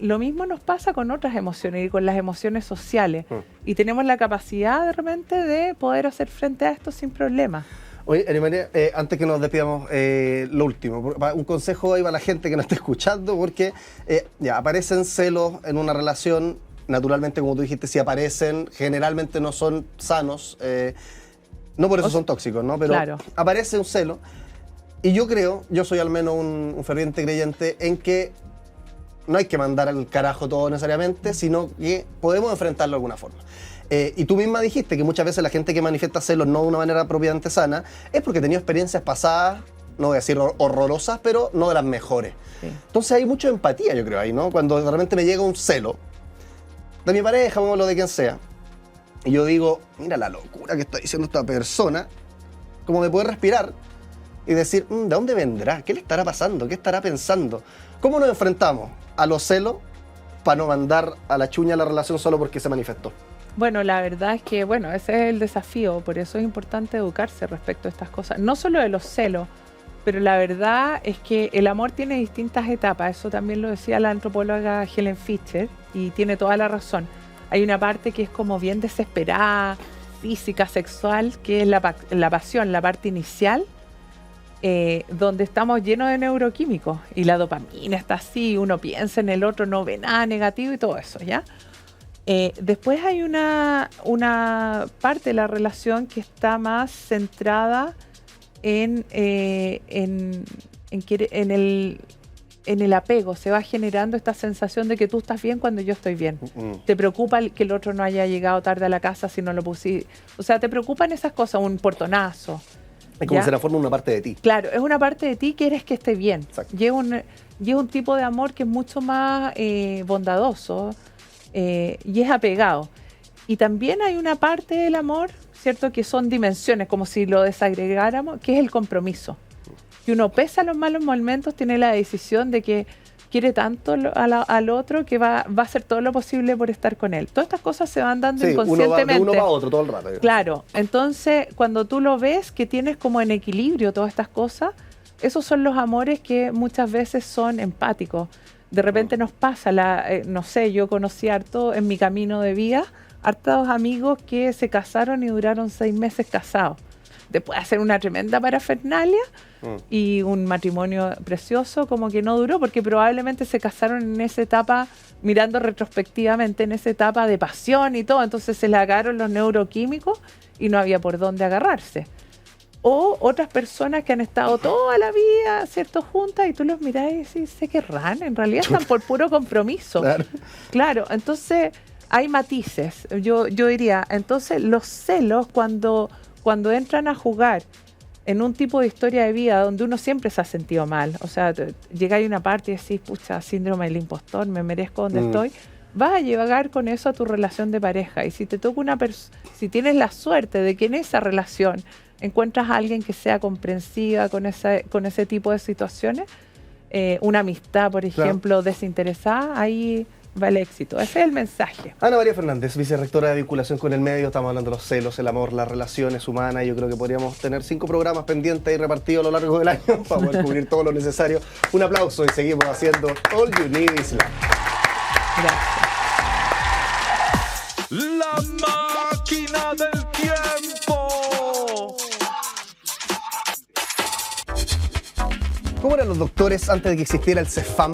Lo mismo nos pasa con otras emociones y con las emociones sociales. Y tenemos la capacidad de repente de poder hacer frente a esto sin problema. Oye, Ana María, antes que nos despidamos, lo último, un consejo ahí para la gente que nos está escuchando, porque aparecen celos en una relación, naturalmente, como tú dijiste, si aparecen, generalmente no son sanos, no por eso son tóxicos, ¿no? Pero claro, aparece un celo, y yo soy al menos un ferviente creyente en que no hay que mandar al carajo todo necesariamente, sino que podemos enfrentarlo de alguna forma. Y tú misma dijiste que muchas veces la gente que manifiesta celos no de una manera propiamente sana es porque ha tenido experiencias pasadas, no voy a decir horrorosas, pero no de las mejores. Sí. Entonces hay mucha empatía, yo creo, ahí, ¿no? Cuando de repente me llega un celo de mi pareja o de quien sea, y yo digo, mira la locura que está diciendo esta persona, como de poder respirar y decir, ¿de dónde vendrá? ¿Qué le estará pasando? ¿Qué estará pensando? ¿Cómo nos enfrentamos a los celos para no mandar a la chuña la relación solo porque se manifestó? Bueno, la verdad es que, ese es el desafío, por eso es importante educarse respecto a estas cosas. No solo de los celos, pero la verdad es que el amor tiene distintas etapas, eso también lo decía la antropóloga Helen Fisher, y tiene toda la razón. Hay una parte que es como bien desesperada, física, sexual, que es la pasión, la parte inicial, donde estamos llenos de neuroquímicos y la dopamina está así, uno piensa en el otro, no ve nada negativo y todo eso, ¿ya? Después hay una parte de la relación que está más centrada en el apego. Se va generando esta sensación de que tú estás bien cuando yo estoy bien. Te preocupa que el otro no haya llegado tarde a la casa si no lo pusiste. O sea, te preocupan esas cosas, un portonazo. Es como si se forma una parte de ti. Claro, es una parte de ti que quieres que esté bien. Y es un tipo de amor que es mucho más bondadoso y es apegado. Y también hay una parte del amor, ¿cierto? Que son dimensiones, como si lo desagregáramos, que es el compromiso. Y uno, pese a los malos momentos, tiene la decisión de que quiere tanto al otro que va a hacer todo lo posible por estar con él. Todas estas cosas se van dando inconscientemente. Uno va a otro todo el rato. Claro, entonces cuando tú lo ves que tienes como en equilibrio todas estas cosas, esos son los amores que muchas veces son empáticos. De repente nos pasa, no sé, yo conocí harto en mi camino de vida, hartos amigos que se casaron y duraron 6 meses casados. después de hacer una tremenda parafernalia y un matrimonio precioso, como que no duró, porque probablemente se casaron en esa etapa, mirando retrospectivamente, en esa etapa de pasión y todo, entonces se le agarraron los neuroquímicos y no había por dónde agarrarse. O otras personas que han estado toda la vida, ¿cierto?, juntas, y tú los mirás y decís, se querrán, en realidad están por puro compromiso. Claro, entonces hay matices, yo diría. Entonces los celos, cuando entran a jugar en un tipo de historia de vida donde uno siempre se ha sentido mal, o sea, llegáis a una parte y decís, pucha, síndrome del impostor, me merezco donde estoy, vas a llegar con eso a tu relación de pareja. Y si te toca si tienes la suerte de que en esa relación encuentras a alguien que sea comprensiva con ese tipo de situaciones, una amistad, por ejemplo, desinteresada, ahí va el éxito. Ese es el mensaje. Ana María Fernández, vicerrectora de vinculación con el medio. Estamos hablando de los celos, el amor, las relaciones humanas. Yo creo que podríamos tener 5 programas pendientes y repartidos a lo largo del año para poder cubrir todo lo necesario. Un aplauso y seguimos haciendo All You Need Is Love. Gracias. La máquina del tiempo. ¿Cómo eran los doctores antes de que existiera el CEFAM?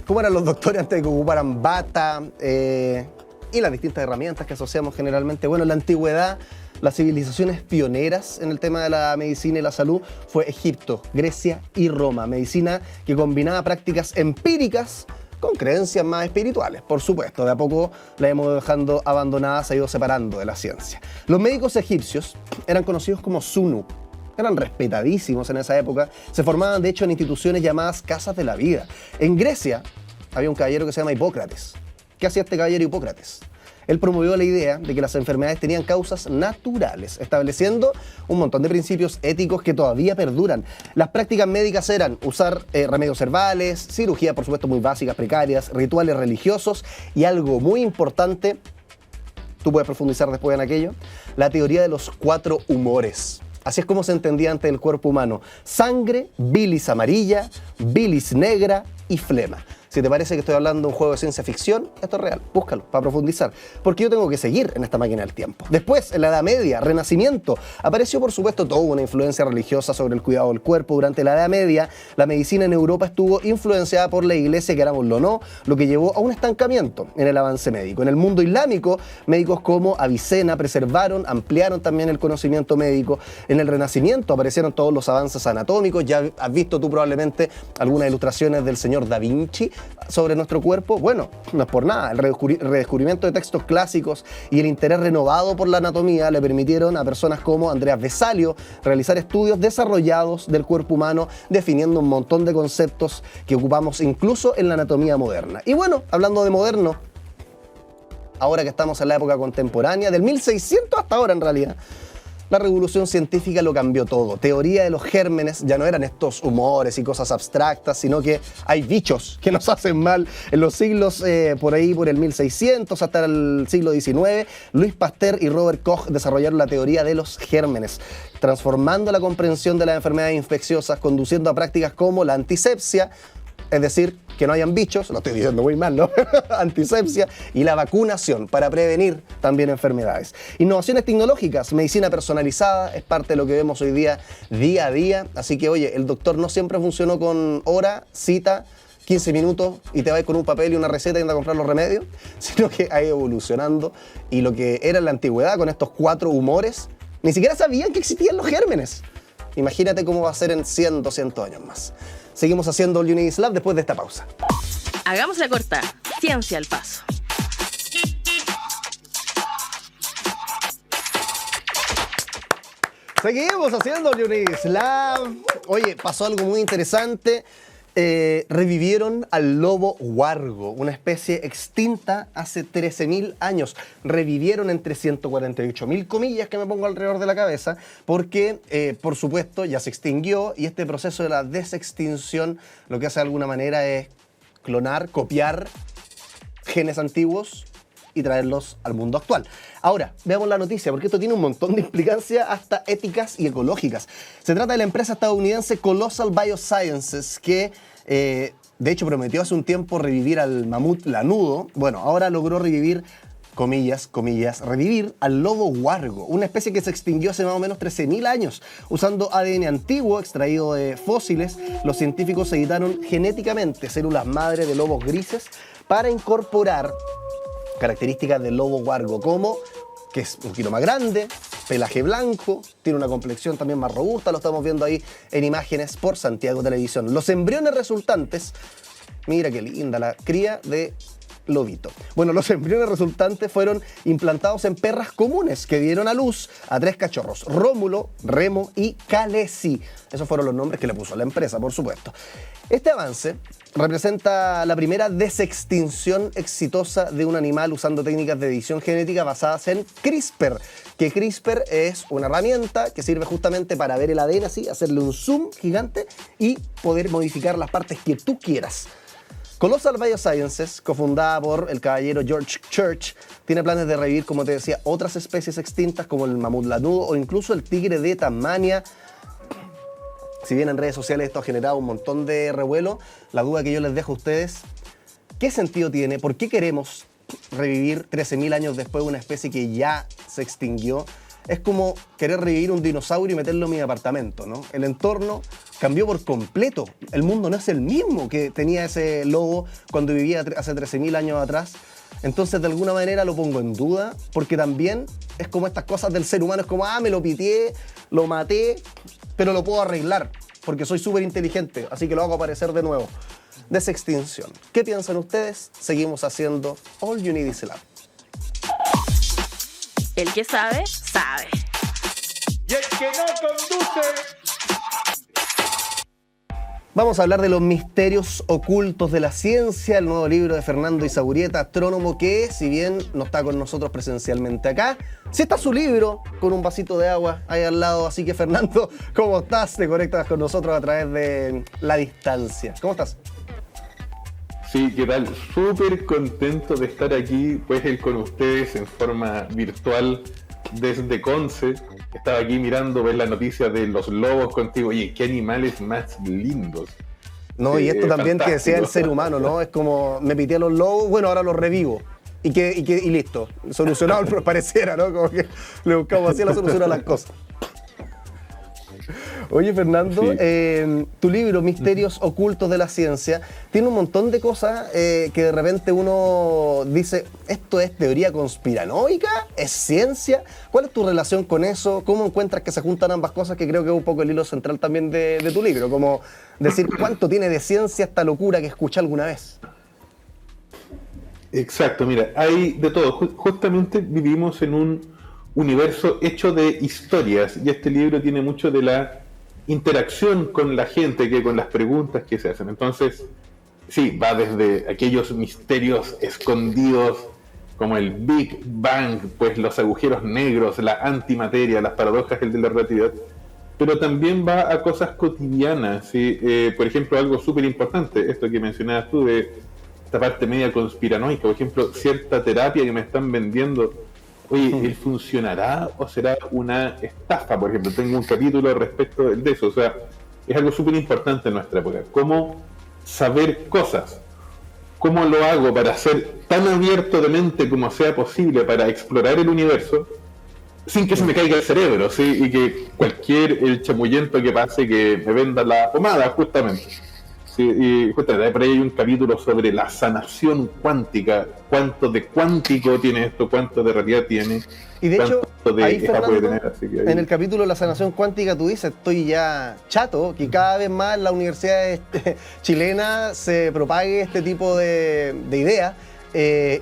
¿Cómo eran los doctores antes de que ocuparan bata y las distintas herramientas que asociamos generalmente? Bueno, en la antigüedad, las civilizaciones pioneras en el tema de la medicina y la salud fue Egipto, Grecia y Roma. Medicina que combinaba prácticas empíricas con creencias más espirituales, por supuesto. De a poco la hemos ido dejando abandonada, se ha ido separando de la ciencia. Los médicos egipcios eran conocidos como Sunu. Eran respetadísimos en esa época. Se formaban, de hecho, en instituciones llamadas casas de la vida. En Grecia había un caballero que se llama Hipócrates. ¿Qué hacía este caballero Hipócrates? Él promovió la idea de que las enfermedades tenían causas naturales, estableciendo un montón de principios éticos que todavía perduran. Las prácticas médicas eran usar remedios herbales, cirugías, por supuesto, muy básicas, precarias, rituales religiosos y algo muy importante, tú puedes profundizar después en aquello, la teoría de los 4 humores. Así es como se entendía antes el cuerpo humano: sangre, bilis amarilla, bilis negra y flema. Si te parece que estoy hablando de un juego de ciencia ficción, esto es real, búscalo para profundizar, porque yo tengo que seguir en esta máquina del tiempo. Después, en la Edad Media, Renacimiento, apareció por supuesto toda una influencia religiosa sobre el cuidado del cuerpo. Durante la Edad Media, la medicina en Europa estuvo influenciada por la Iglesia, querámoslo o no, lo que llevó a un estancamiento en el avance médico. En el mundo islámico, médicos como Avicena preservaron, ampliaron también el conocimiento médico. En el Renacimiento aparecieron todos los avances anatómicos. Ya has visto tú probablemente algunas ilustraciones del señor Da Vinci sobre nuestro cuerpo. Bueno, no es por nada. El redescubrimiento de textos clásicos y el interés renovado por la anatomía le permitieron a personas como Andreas Vesalio realizar estudios desarrollados del cuerpo humano, definiendo un montón de conceptos que ocupamos incluso en la anatomía moderna. Y bueno, hablando de moderno, ahora que estamos en la época contemporánea, del 1600 hasta ahora en realidad, la revolución científica lo cambió todo. Teoría de los gérmenes ya no eran estos humores y cosas abstractas, sino que hay bichos que nos hacen mal. En los siglos por el 1600 hasta el siglo XIX, Louis Pasteur y Robert Koch desarrollaron la teoría de los gérmenes, transformando la comprensión de las enfermedades infecciosas, conduciendo a prácticas como la antisepsia, es decir, que no hayan bichos, lo estoy diciendo muy mal, ¿no? Antisepsia, y la vacunación para prevenir también enfermedades. Innovaciones tecnológicas, medicina personalizada, es parte de lo que vemos hoy día a día. Así que, oye, el doctor no siempre funcionó con hora, cita, 15 minutos y te vas con un papel y una receta y andas a comprar los remedios, sino que ha ido evolucionando. Y lo que era en la antigüedad con estos 4 humores, ni siquiera sabían que existían los gérmenes. Imagínate cómo va a ser en 100, 200 años más. Seguimos haciendo All You Need Is Love después de esta pausa. Hagamos la corta. Ciencia al paso. Seguimos haciendo All You Need Is Love. Oye, pasó algo muy interesante. Revivieron al lobo huargo, una especie extinta hace 13.000 años. Revivieron entre 148.000 comillas que me pongo alrededor de la cabeza, porque, por supuesto, ya se extinguió, y este proceso de la desextinción lo que hace de alguna manera es clonar, copiar genes antiguos y traerlos al mundo actual. Ahora, veamos la noticia, porque esto tiene un montón de implicancias hasta éticas y ecológicas. Se trata de la empresa estadounidense Colossal Biosciences, que de hecho prometió hace un tiempo revivir al mamut lanudo. Bueno, ahora logró revivir comillas, revivir al lobo huargo, una especie que se extinguió hace más o menos 13.000 años. Usando ADN antiguo extraído de fósiles, los científicos editaron genéticamente células madre de lobos grises para incorporar características del lobo huargo, como que es un poquito más grande, pelaje blanco, tiene una complexión también más robusta, lo estamos viendo ahí en imágenes por Santiago Televisión. Los embriones resultantes, mira qué linda la cría de lobito. Bueno, los embriones resultantes fueron implantados en perras comunes que dieron a luz a 3 cachorros: Rómulo, Remo y Calesi. Esos fueron los nombres que le puso la empresa, por supuesto. Este avance representa la primera desextinción exitosa de un animal usando técnicas de edición genética basadas en CRISPR. Que CRISPR es una herramienta que sirve justamente para ver el ADN así, hacerle un zoom gigante y poder modificar las partes que tú quieras. Colossal Biosciences, cofundada por el caballero George Church, tiene planes de revivir, como te decía, otras especies extintas como el mamut lanudo o incluso el tigre de Tasmania. Si bien en redes sociales esto ha generado un montón de revuelo, la duda que yo les dejo a ustedes: ¿qué sentido tiene? ¿Por qué queremos revivir 13.000 años después de una especie que ya se extinguió? Es como querer revivir un dinosaurio y meterlo en mi apartamento, ¿no? El entorno cambió por completo. El mundo no es el mismo que tenía ese lobo cuando vivía hace 13.000 años atrás. Entonces, de alguna manera lo pongo en duda, porque también es como estas cosas del ser humano. Es como, me lo piteé, lo maté, pero lo puedo arreglar, porque soy súper inteligente, así que lo hago aparecer de nuevo. Desextinción. ¿Qué piensan ustedes? Seguimos haciendo All You Need Is Love. El que sabe, sabe. Y el que no conduce. Vamos a hablar de los misterios ocultos de la ciencia, el nuevo libro de Fernando Izagurrieta, astrónomo, que si bien no está con nosotros presencialmente acá, sí está su libro con un vasito de agua ahí al lado. Así que, Fernando, ¿cómo estás? Te conectas con nosotros a través de la distancia. ¿Cómo estás? Sí, ¿qué tal? Súper contento de estar aquí, pues, con ustedes en forma virtual desde Conce. Estaba aquí mirando ver la noticia de los lobos contigo. Oye, qué animales más lindos. No, y esto también fantástico. que decía el ser humano, ¿no? Es como, me pité a los lobos, bueno, ahora los revivo. Y listo, solucionado, pero pareciera, ¿no? Como que le buscamos así la solución a las cosas. Oye, Fernando, Sí. Tu libro, Misterios Ocultos de la Ciencia, tiene un montón de cosas que de repente uno dice, ¿esto es teoría conspiranoica? ¿Es ciencia? ¿Cuál es tu relación con eso? ¿Cómo encuentras que se juntan ambas cosas? Que creo que es un poco el hilo central también de tu libro, como decir, ¿cuánto tiene de ciencia esta locura que escuché alguna vez? Exacto, mira, hay de todo. Justamente vivimos en un universo hecho de historias, y este libro tiene mucho de la interacción con la gente, con las preguntas que se hacen. Entonces, sí, va desde aquellos misterios escondidos como el Big Bang, pues los agujeros negros, la antimateria, las paradojas de la relatividad, pero también va a cosas cotidianas, ¿sí? Por ejemplo, algo súper importante, esto que mencionabas tú de esta parte media conspiranoica, por ejemplo, cierta terapia que me están vendiendo. Oye, ¿él funcionará o será una estafa? Por ejemplo, tengo un capítulo respecto de eso. O sea, es algo súper importante en nuestra época. ¿Cómo saber cosas? ¿Cómo lo hago para ser tan abierto de mente como sea posible para explorar el universo sin que se me caiga el cerebro, ¿sí? Y que el chamullento que pase que me venda la pomada, justamente. Sí, y justamente por ahí hay un capítulo sobre la sanación cuántica, cuánto de cuántico tiene esto, cuánto de realidad tiene, Y de hecho, cuánto de ahí, esta Fernando, puede tener. Así que ahí... en el capítulo de la sanación cuántica tú dices, estoy ya chato, que cada vez más en la universidad chilena se propague este tipo de ideas.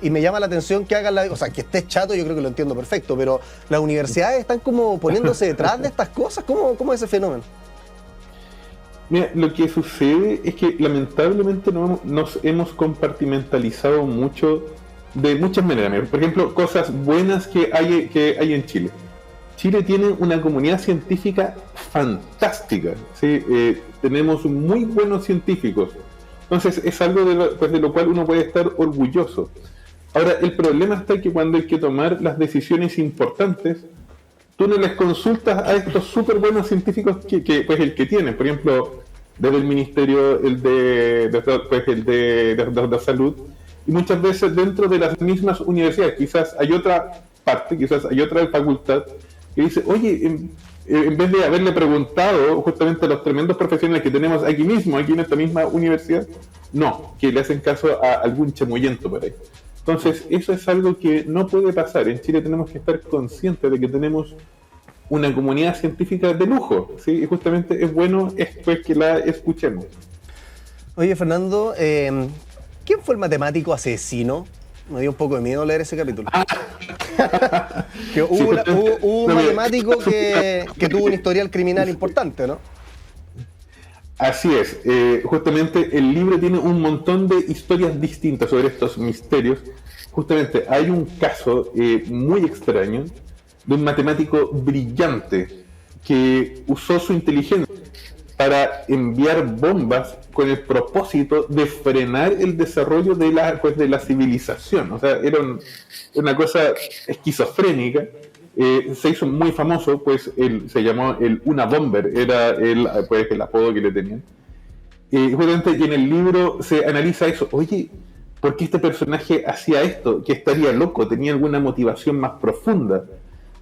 Y me llama la atención que hagan o sea, que estés chato, yo creo que lo entiendo perfecto, pero las universidades están como poniéndose detrás de estas cosas. ¿Cómo es ese fenómeno? Mira, lo que sucede es que lamentablemente nos hemos compartimentalizado mucho de muchas maneras. Por ejemplo, cosas buenas que hay en Chile. Chile tiene una comunidad científica fantástica, ¿sí? Tenemos muy buenos científicos. Entonces es algo de lo cual uno puede estar orgulloso. Ahora, el problema está que cuando hay que tomar las decisiones importantes, tú no les consultas a estos súper buenos científicos pues el que tienen. Por ejemplo, desde el Ministerio de Salud, y muchas veces dentro de las mismas universidades, quizás hay otra parte, quizás hay otra facultad que dice, oye, en vez de haberle preguntado justamente a los tremendos profesionales que tenemos aquí mismo, aquí en esta misma universidad, no, que le hacen caso a algún chamullento por ahí. Entonces, eso es algo que no puede pasar. En Chile tenemos que estar conscientes de que tenemos una comunidad científica de lujo, ¿sí? Y justamente es bueno después que la escuchemos. Oye, Fernando, ¿quién fue el matemático asesino? Me dio un poco de miedo leer ese capítulo. Que hubo un matemático que tuvo un historial criminal importante, ¿no? Así es, justamente el libro tiene un montón de historias distintas sobre estos misterios. Justamente hay un caso muy extraño de un matemático brillante que usó su inteligencia para enviar bombas con el propósito de frenar el desarrollo de la civilización. O sea, era una cosa esquizofrénica. Se hizo muy famoso, pues se llamó el Unabomber, era el apodo que le tenían. Justamente y en el libro se analiza eso. Oye, ¿por qué este personaje hacía esto? ¿Que estaría loco? ¿Tenía alguna motivación más profunda?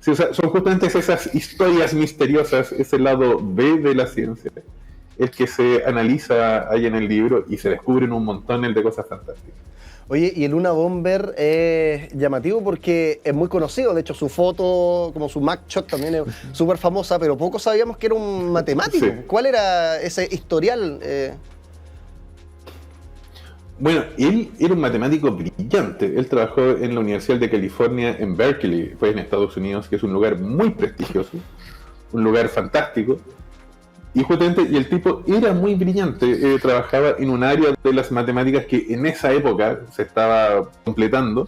Sí, o sea, son justamente esas historias misteriosas, ese lado B de la ciencia, el que se analiza ahí en el libro y se descubren un montón de cosas fantásticas. Oye, y el Unabomber es llamativo porque es muy conocido, de hecho su foto, como su mugshot también es súper famosa, pero pocos sabíamos que era un matemático. Sí. ¿Cuál era ese historial? Bueno, él era un matemático brillante. Él trabajó en la Universidad de California en Berkeley, fue en Estados Unidos, que es un lugar muy prestigioso, un lugar fantástico. Y justamente, y el tipo era muy brillante, trabajaba en un área de las matemáticas que en esa época se estaba completando,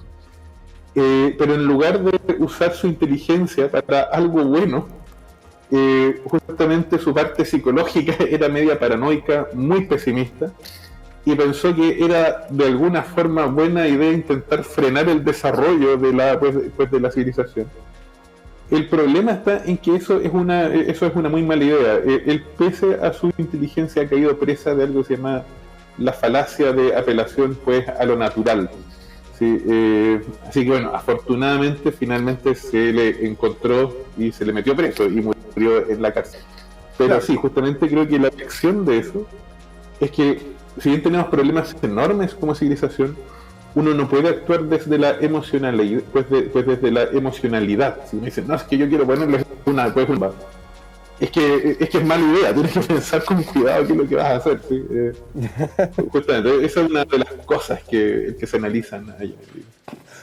pero en lugar de usar su inteligencia para algo bueno, justamente su parte psicológica era media paranoica, muy pesimista, y pensó que era de alguna forma buena idea intentar frenar el desarrollo de de la civilización. El problema está en que eso es una muy mala idea. Él, pese a su inteligencia, ha caído presa de algo que se llama la falacia de apelación a lo natural. ¿Sí? Así que bueno, afortunadamente finalmente se le encontró y se le metió preso y murió en la cárcel. Pero claro, sí, justamente creo que la lección de eso es que si bien tenemos problemas enormes como civilización, uno no puede actuar desde la emocionalidad, desde la emocionalidad. Si uno dice, no, es que yo quiero ponerle una es que es mala idea, tienes que pensar con cuidado qué es lo que vas a hacer. ¿Sí? Justamente, esa es una de las cosas que se analizan ahí.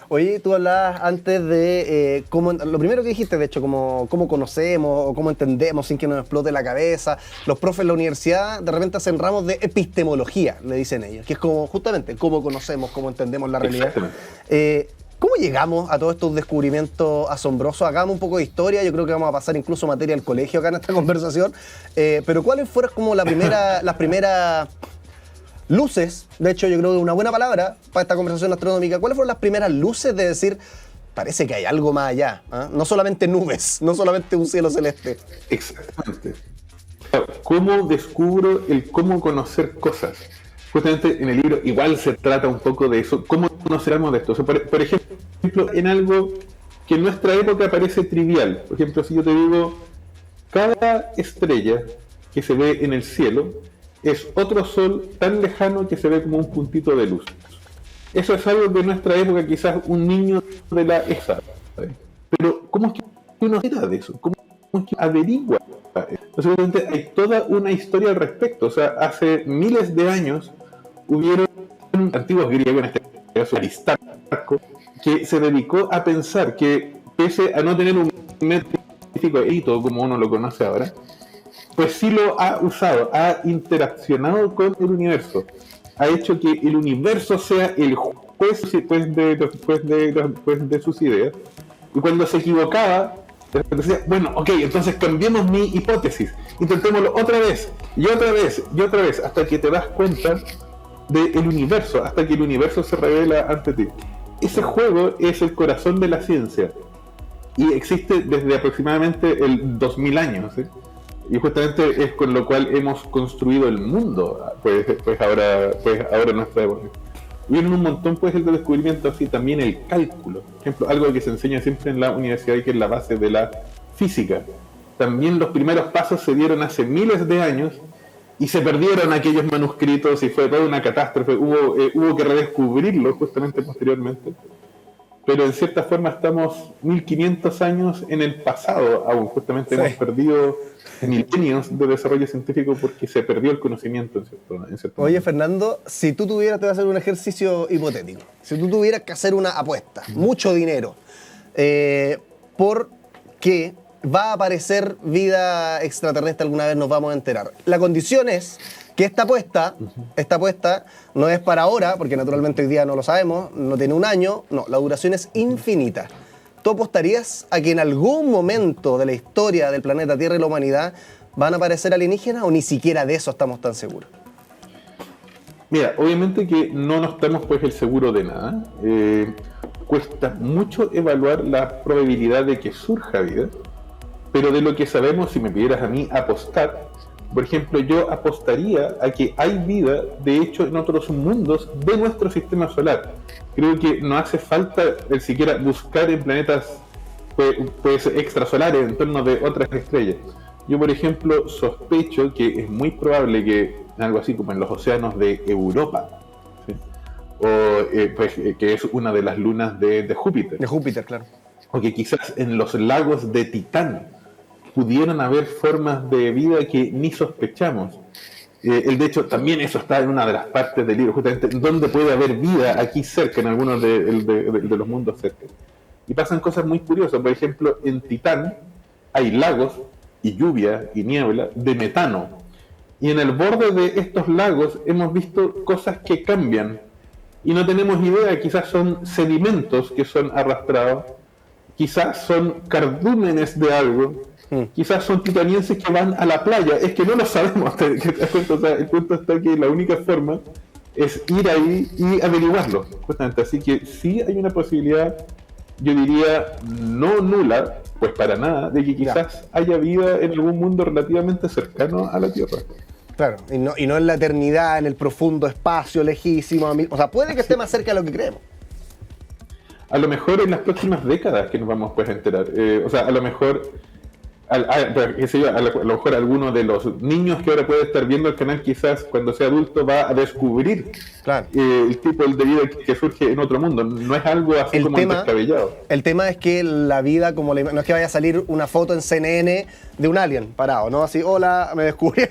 Oye, tú hablabas antes de cómo, lo primero que dijiste, de hecho, cómo conocemos o cómo entendemos sin que nos explote la cabeza. Los profes en la universidad de repente hacen ramos de epistemología, le dicen ellos, que es como justamente cómo conocemos, cómo entendemos la realidad. ¿Cómo llegamos a todos estos descubrimientos asombrosos? Hagamos un poco de historia, yo creo que vamos a pasar incluso materia del colegio acá en esta conversación, pero ¿cuáles fueron como las primeras luces? De hecho, yo creo que una buena palabra para esta conversación astronómica. ¿Cuáles fueron las primeras luces de decir, parece que hay algo más allá? No solamente nubes, no solamente un cielo celeste. Exactamente. ¿Cómo descubro el cómo conocer cosas? Justamente en el libro igual se trata un poco de eso. ¿Cómo conoceremos de esto? O sea, por ejemplo, en algo que en nuestra época parece trivial. Por ejemplo, si yo te digo, cada estrella que se ve en el cielo es otro sol tan lejano que se ve como un puntito de luz. Eso es algo de nuestra época, quizás un niño de la ESA. Pero ¿cómo es que uno se entera de eso? ¿Cómo es que averigua? Obviamente hay toda una historia al respecto. O sea, hace miles de años hubieron antiguos griegos, en este caso Aristarco, que se dedicó a pensar que, pese a no tener un método científico como uno lo conoce ahora, pues sí lo ha usado, ha interaccionado con el universo, ha hecho que el universo sea el juez de sus ideas, y cuando se equivocaba, decía, bueno, ok, entonces cambiemos mi hipótesis, intentémoslo otra vez, y otra vez, y otra vez, hasta que te das cuenta del universo, hasta que el universo se revela ante ti. Ese juego es el corazón de la ciencia, y existe desde aproximadamente el 2000 años, ¿sí? Y justamente es con lo cual hemos construido el mundo, pues ahora en nuestra época. Hubieron un montón pues de descubrimientos, así también el cálculo, por ejemplo, algo que se enseña siempre en la universidad y que es la base de la física. También los primeros pasos se dieron hace miles de años y se perdieron aquellos manuscritos y fue toda una catástrofe, hubo que redescubrirlos justamente posteriormente. Pero en cierta forma estamos 1500 años en el pasado aún, justamente hemos perdido milenios de desarrollo científico porque se perdió el conocimiento en cierto Oye, momento. Fernando, si tú tuvieras, te voy a hacer un ejercicio hipotético, si tú tuvieras que hacer una apuesta, mucho dinero, por qué va a aparecer vida extraterrestre alguna vez, nos vamos a enterar. La condición es que esta apuesta no es para ahora, porque naturalmente hoy día no lo sabemos, no tiene un año, no, la duración es infinita. ¿Tú apostarías a que en algún momento de la historia del planeta Tierra y la humanidad van a aparecer alienígenas o ni siquiera de eso estamos tan seguros? Mira, obviamente que no nos damos pues el seguro de nada. Cuesta mucho evaluar la probabilidad de que surja vida, pero de lo que sabemos, si me pidieras a mí apostar, por ejemplo, yo apostaría a que hay vida, de hecho, en otros mundos de nuestro sistema solar. Creo que no hace falta el siquiera buscar en planetas pues extrasolares, en torno de otras estrellas. Yo, por ejemplo, sospecho que es muy probable que algo así como en los océanos de Europa, ¿sí? Que es una de las lunas de Júpiter. De Júpiter, claro. O que quizás en los lagos de Titán pudieran haber formas de vida que ni sospechamos. De hecho, también eso está en una de las partes del libro, justamente, donde puede haber vida aquí cerca, en algunos de los mundos cerca. Y pasan cosas muy curiosas. Por ejemplo, en Titán hay lagos y lluvia y niebla de metano. Y en el borde de estos lagos hemos visto cosas que cambian. Y no tenemos idea, quizás son sedimentos que son arrastrados, quizás son cardúmenes de algo, quizás son titanienses que van a la playa. Es que no lo sabemos. ¿Te das cuenta? O sea, el punto está que la única forma es ir ahí y averiguarlo, justamente. Así que sí hay una posibilidad, yo diría no nula, pues para nada, de que quizás haya vida en algún mundo relativamente cercano a la Tierra. Claro, y no en la eternidad, en el profundo espacio lejísimo. O sea, puede que esté más cerca de lo que creemos. A lo mejor en las próximas décadas que nos vamos pues a enterar. O sea, a lo mejor a lo mejor alguno de los niños que ahora puede estar viendo el canal, quizás cuando sea adulto va a descubrir el tipo de vida que surge en otro mundo. No es algo así como descabellado. El tema es que la vida, no es que vaya a salir una foto en CNN de un alien parado, ¿no? Así, hola, me descubrí.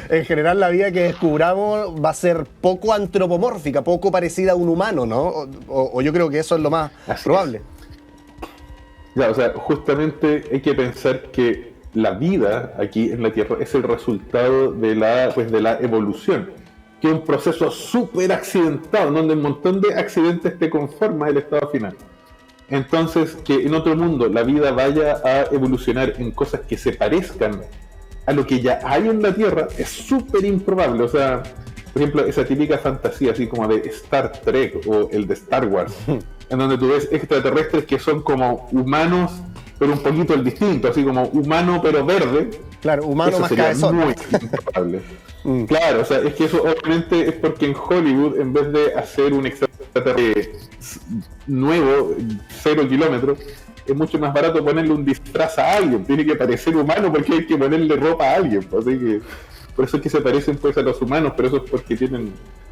En general la vida que descubramos va a ser poco antropomórfica, poco parecida a un humano, ¿no? O yo creo que eso es lo más probable. Ya, o sea, justamente hay que pensar que la vida aquí en la Tierra es el resultado de la evolución, que es un proceso súper accidentado, donde un montón de accidentes te conforma el estado final. Entonces, que en otro mundo la vida vaya a evolucionar en cosas que se parezcan a lo que ya hay en la Tierra es súper improbable. O sea, por ejemplo, esa típica fantasía así como de Star Trek o el de Star Wars, en donde tú ves extraterrestres que son como humanos, pero un poquito el distinto, así como humano pero verde. Claro, humano eso más sería cabezón. muy improbable. Claro, o sea, es que eso obviamente es porque en Hollywood, en vez de hacer un extraterrestre nuevo, 0 kilómetros, es mucho más barato ponerle un disfraz a alguien. Tiene que parecer humano porque hay que ponerle ropa a alguien. Así que por eso es que se parecen pues a los humanos, pero eso es porque tienen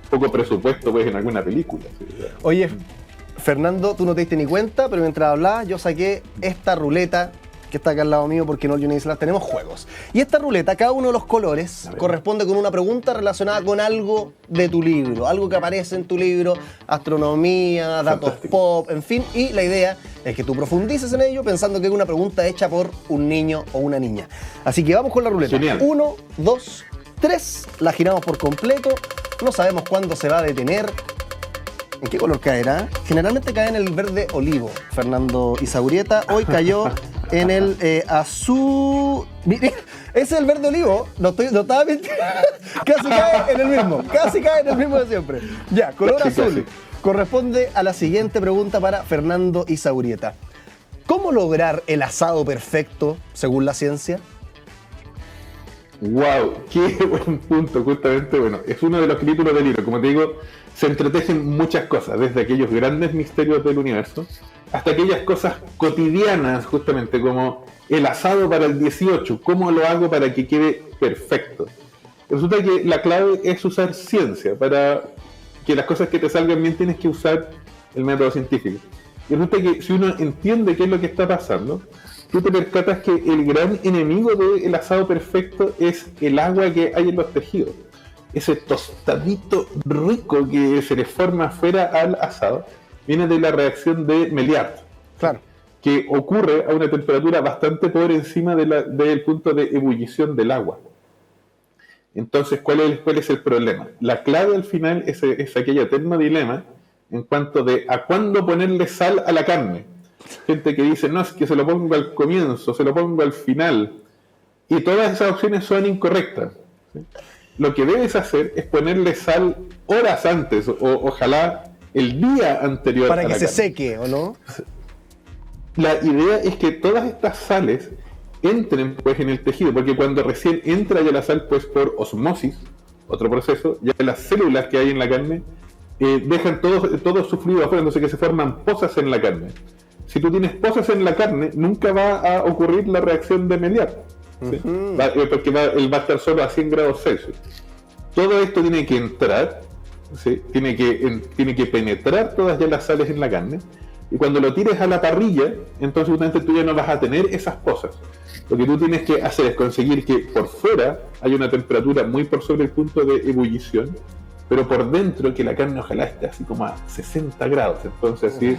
poco presupuesto pues en alguna película. ¿Sí? Oye, Fernando, tú no te diste ni cuenta, pero mientras hablabas yo saqué esta ruleta que está acá al lado mío porque en All You Need Is Love tenemos juegos. Y esta ruleta, cada uno de los colores corresponde con una pregunta relacionada con algo de tu libro, algo que aparece en tu libro, astronomía, datos pop, en fin. Y la idea es que tú profundices en ello pensando que es una pregunta hecha por un niño o una niña. Así que vamos con la ruleta. Genial. 1, 2, 3, la giramos por completo, no sabemos cuándo se va a detener. ¿En qué color caerá? Generalmente cae en el verde olivo, Fernando Izagurieta. Hoy cayó en el azul. Mire, ese es el verde olivo. No estaba mintiendo. Casi cae en el mismo de siempre. Ya, color azul. Corresponde a la siguiente pregunta para Fernando Izagurieta. ¿Cómo lograr el asado perfecto según la ciencia? Wow, qué buen punto, justamente. Bueno, es uno de los capítulos del libro. Como te digo, se entretejen muchas cosas, desde aquellos grandes misterios del universo hasta aquellas cosas cotidianas, justamente como el asado para el 18, cómo lo hago para que quede perfecto. Resulta que la clave es usar ciencia. Para que las cosas que te salgan bien tienes que usar el método científico. Y resulta que si uno entiende qué es lo que está pasando, tú te percatas que el gran enemigo del asado perfecto es el agua que hay en los tejidos. Ese tostadito rico que se le forma fuera al asado viene de la reacción de Maillard. Claro. Que ocurre a una temperatura bastante por encima del punto de ebullición del agua. Entonces, ¿cuál es el problema? La clave al final es aquel eterno dilema en cuanto de a cuándo ponerle sal a la carne. Gente que dice, no, es que se lo pongo al comienzo, se lo pongo al final. Y todas esas opciones son incorrectas. ¿Sí? Lo que debes hacer es ponerle sal horas antes, o ojalá el día anterior. Para a que la se carne. seque, ¿o no? La idea es que todas estas sales entren pues en el tejido, porque cuando recién entra ya la sal pues por osmosis, otro proceso, ya las células que hay en la carne dejan todo su fluido afuera, entonces que se forman pozas en la carne. Si tú tienes pozas en la carne, nunca va a ocurrir la reacción de Maillard, ¿sí? Porque él va a estar solo a 100 grados Celsius. Todo esto tiene que entrar, ¿sí? Tiene que penetrar todas ya las sales en la carne, y cuando lo tires a la parrilla, entonces justamente tú ya no vas a tener esas pozas. Lo que tú tienes que hacer es conseguir que por fuera haya una temperatura muy por sobre el punto de ebullición, pero por dentro que la carne ojalá esté así como a 60 grados. Entonces así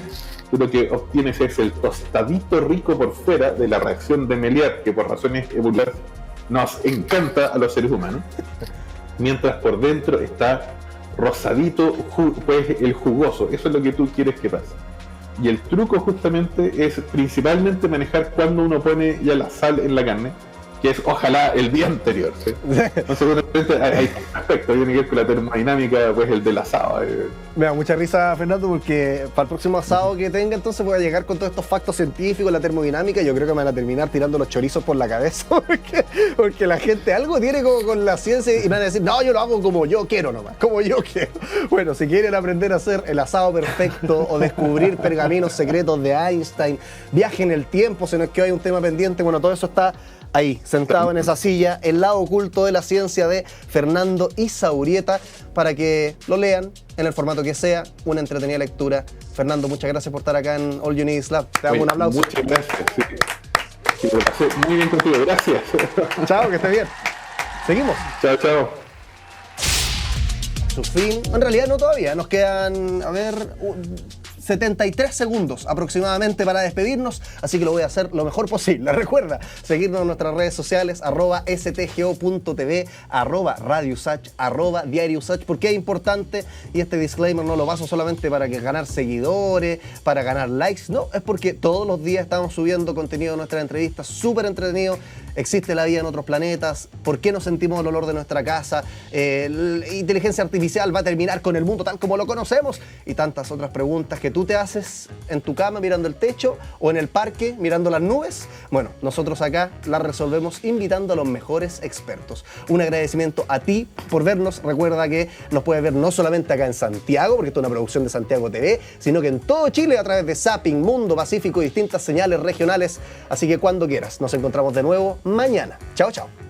tú lo que obtienes es el tostadito rico por fuera de la reacción de Maillard, que por razones evolutivas nos encanta a los seres humanos, mientras por dentro está rosadito pues el jugoso. Eso es lo que tú quieres que pase. Y el truco justamente es principalmente manejar cuando uno pone ya la sal en la carne, que es ojalá el día anterior, ¿sí? Entonces hay aspectos, tiene que ver con la termodinámica, pues el del asado. Me da mucha risa, Fernando, porque para el próximo asado que tenga, entonces voy a llegar con todos estos factos científicos, la termodinámica, y yo creo que me van a terminar tirando los chorizos por la cabeza, porque la gente algo tiene como con la ciencia y me van a decir, no, yo lo hago como yo quiero nomás, como yo quiero. Bueno, si quieren aprender a hacer el asado perfecto o descubrir pergaminos secretos de Einstein, viaje en el tiempo, si no es que hay un tema pendiente, bueno, todo eso está ahí, sentado en esa silla, el lado oculto de la ciencia de Fernando Izagurrieta, para que lo lean en el formato que sea, una entretenida lectura. Fernando, muchas gracias por estar acá en All You Need Is Love. Te damos un aplauso. Muchas gracias. Sí, lo pasé muy bien contigo, gracias. Chao, que estés bien. Seguimos. Chao, chao. Su fin, en realidad no todavía, nos quedan, 73 segundos aproximadamente para despedirnos, así que lo voy a hacer lo mejor posible. Recuerda seguirnos en nuestras redes sociales, @stgo.tv, @radiosach, @diariosach, porque es importante, y este disclaimer no lo paso solamente para ganar seguidores, para ganar likes, no, es porque todos los días estamos subiendo contenido de nuestras entrevistas, súper entretenido. ¿Existe la vida en otros planetas? ¿Por qué no sentimos el olor de nuestra casa? ¿La inteligencia artificial va a terminar con el mundo tal como lo conocemos? Y tantas otras preguntas que tú te haces en tu cama mirando el techo o en el parque mirando las nubes. Bueno, nosotros acá las resolvemos invitando a los mejores expertos. Un agradecimiento a ti por vernos. Recuerda que nos puedes ver no solamente acá en Santiago, porque esto es una producción de Santiago TV, sino que en todo Chile a través de Zapping, Mundo Pacífico y distintas señales regionales. Así que cuando quieras, nos encontramos de nuevo mañana. Chao, chao.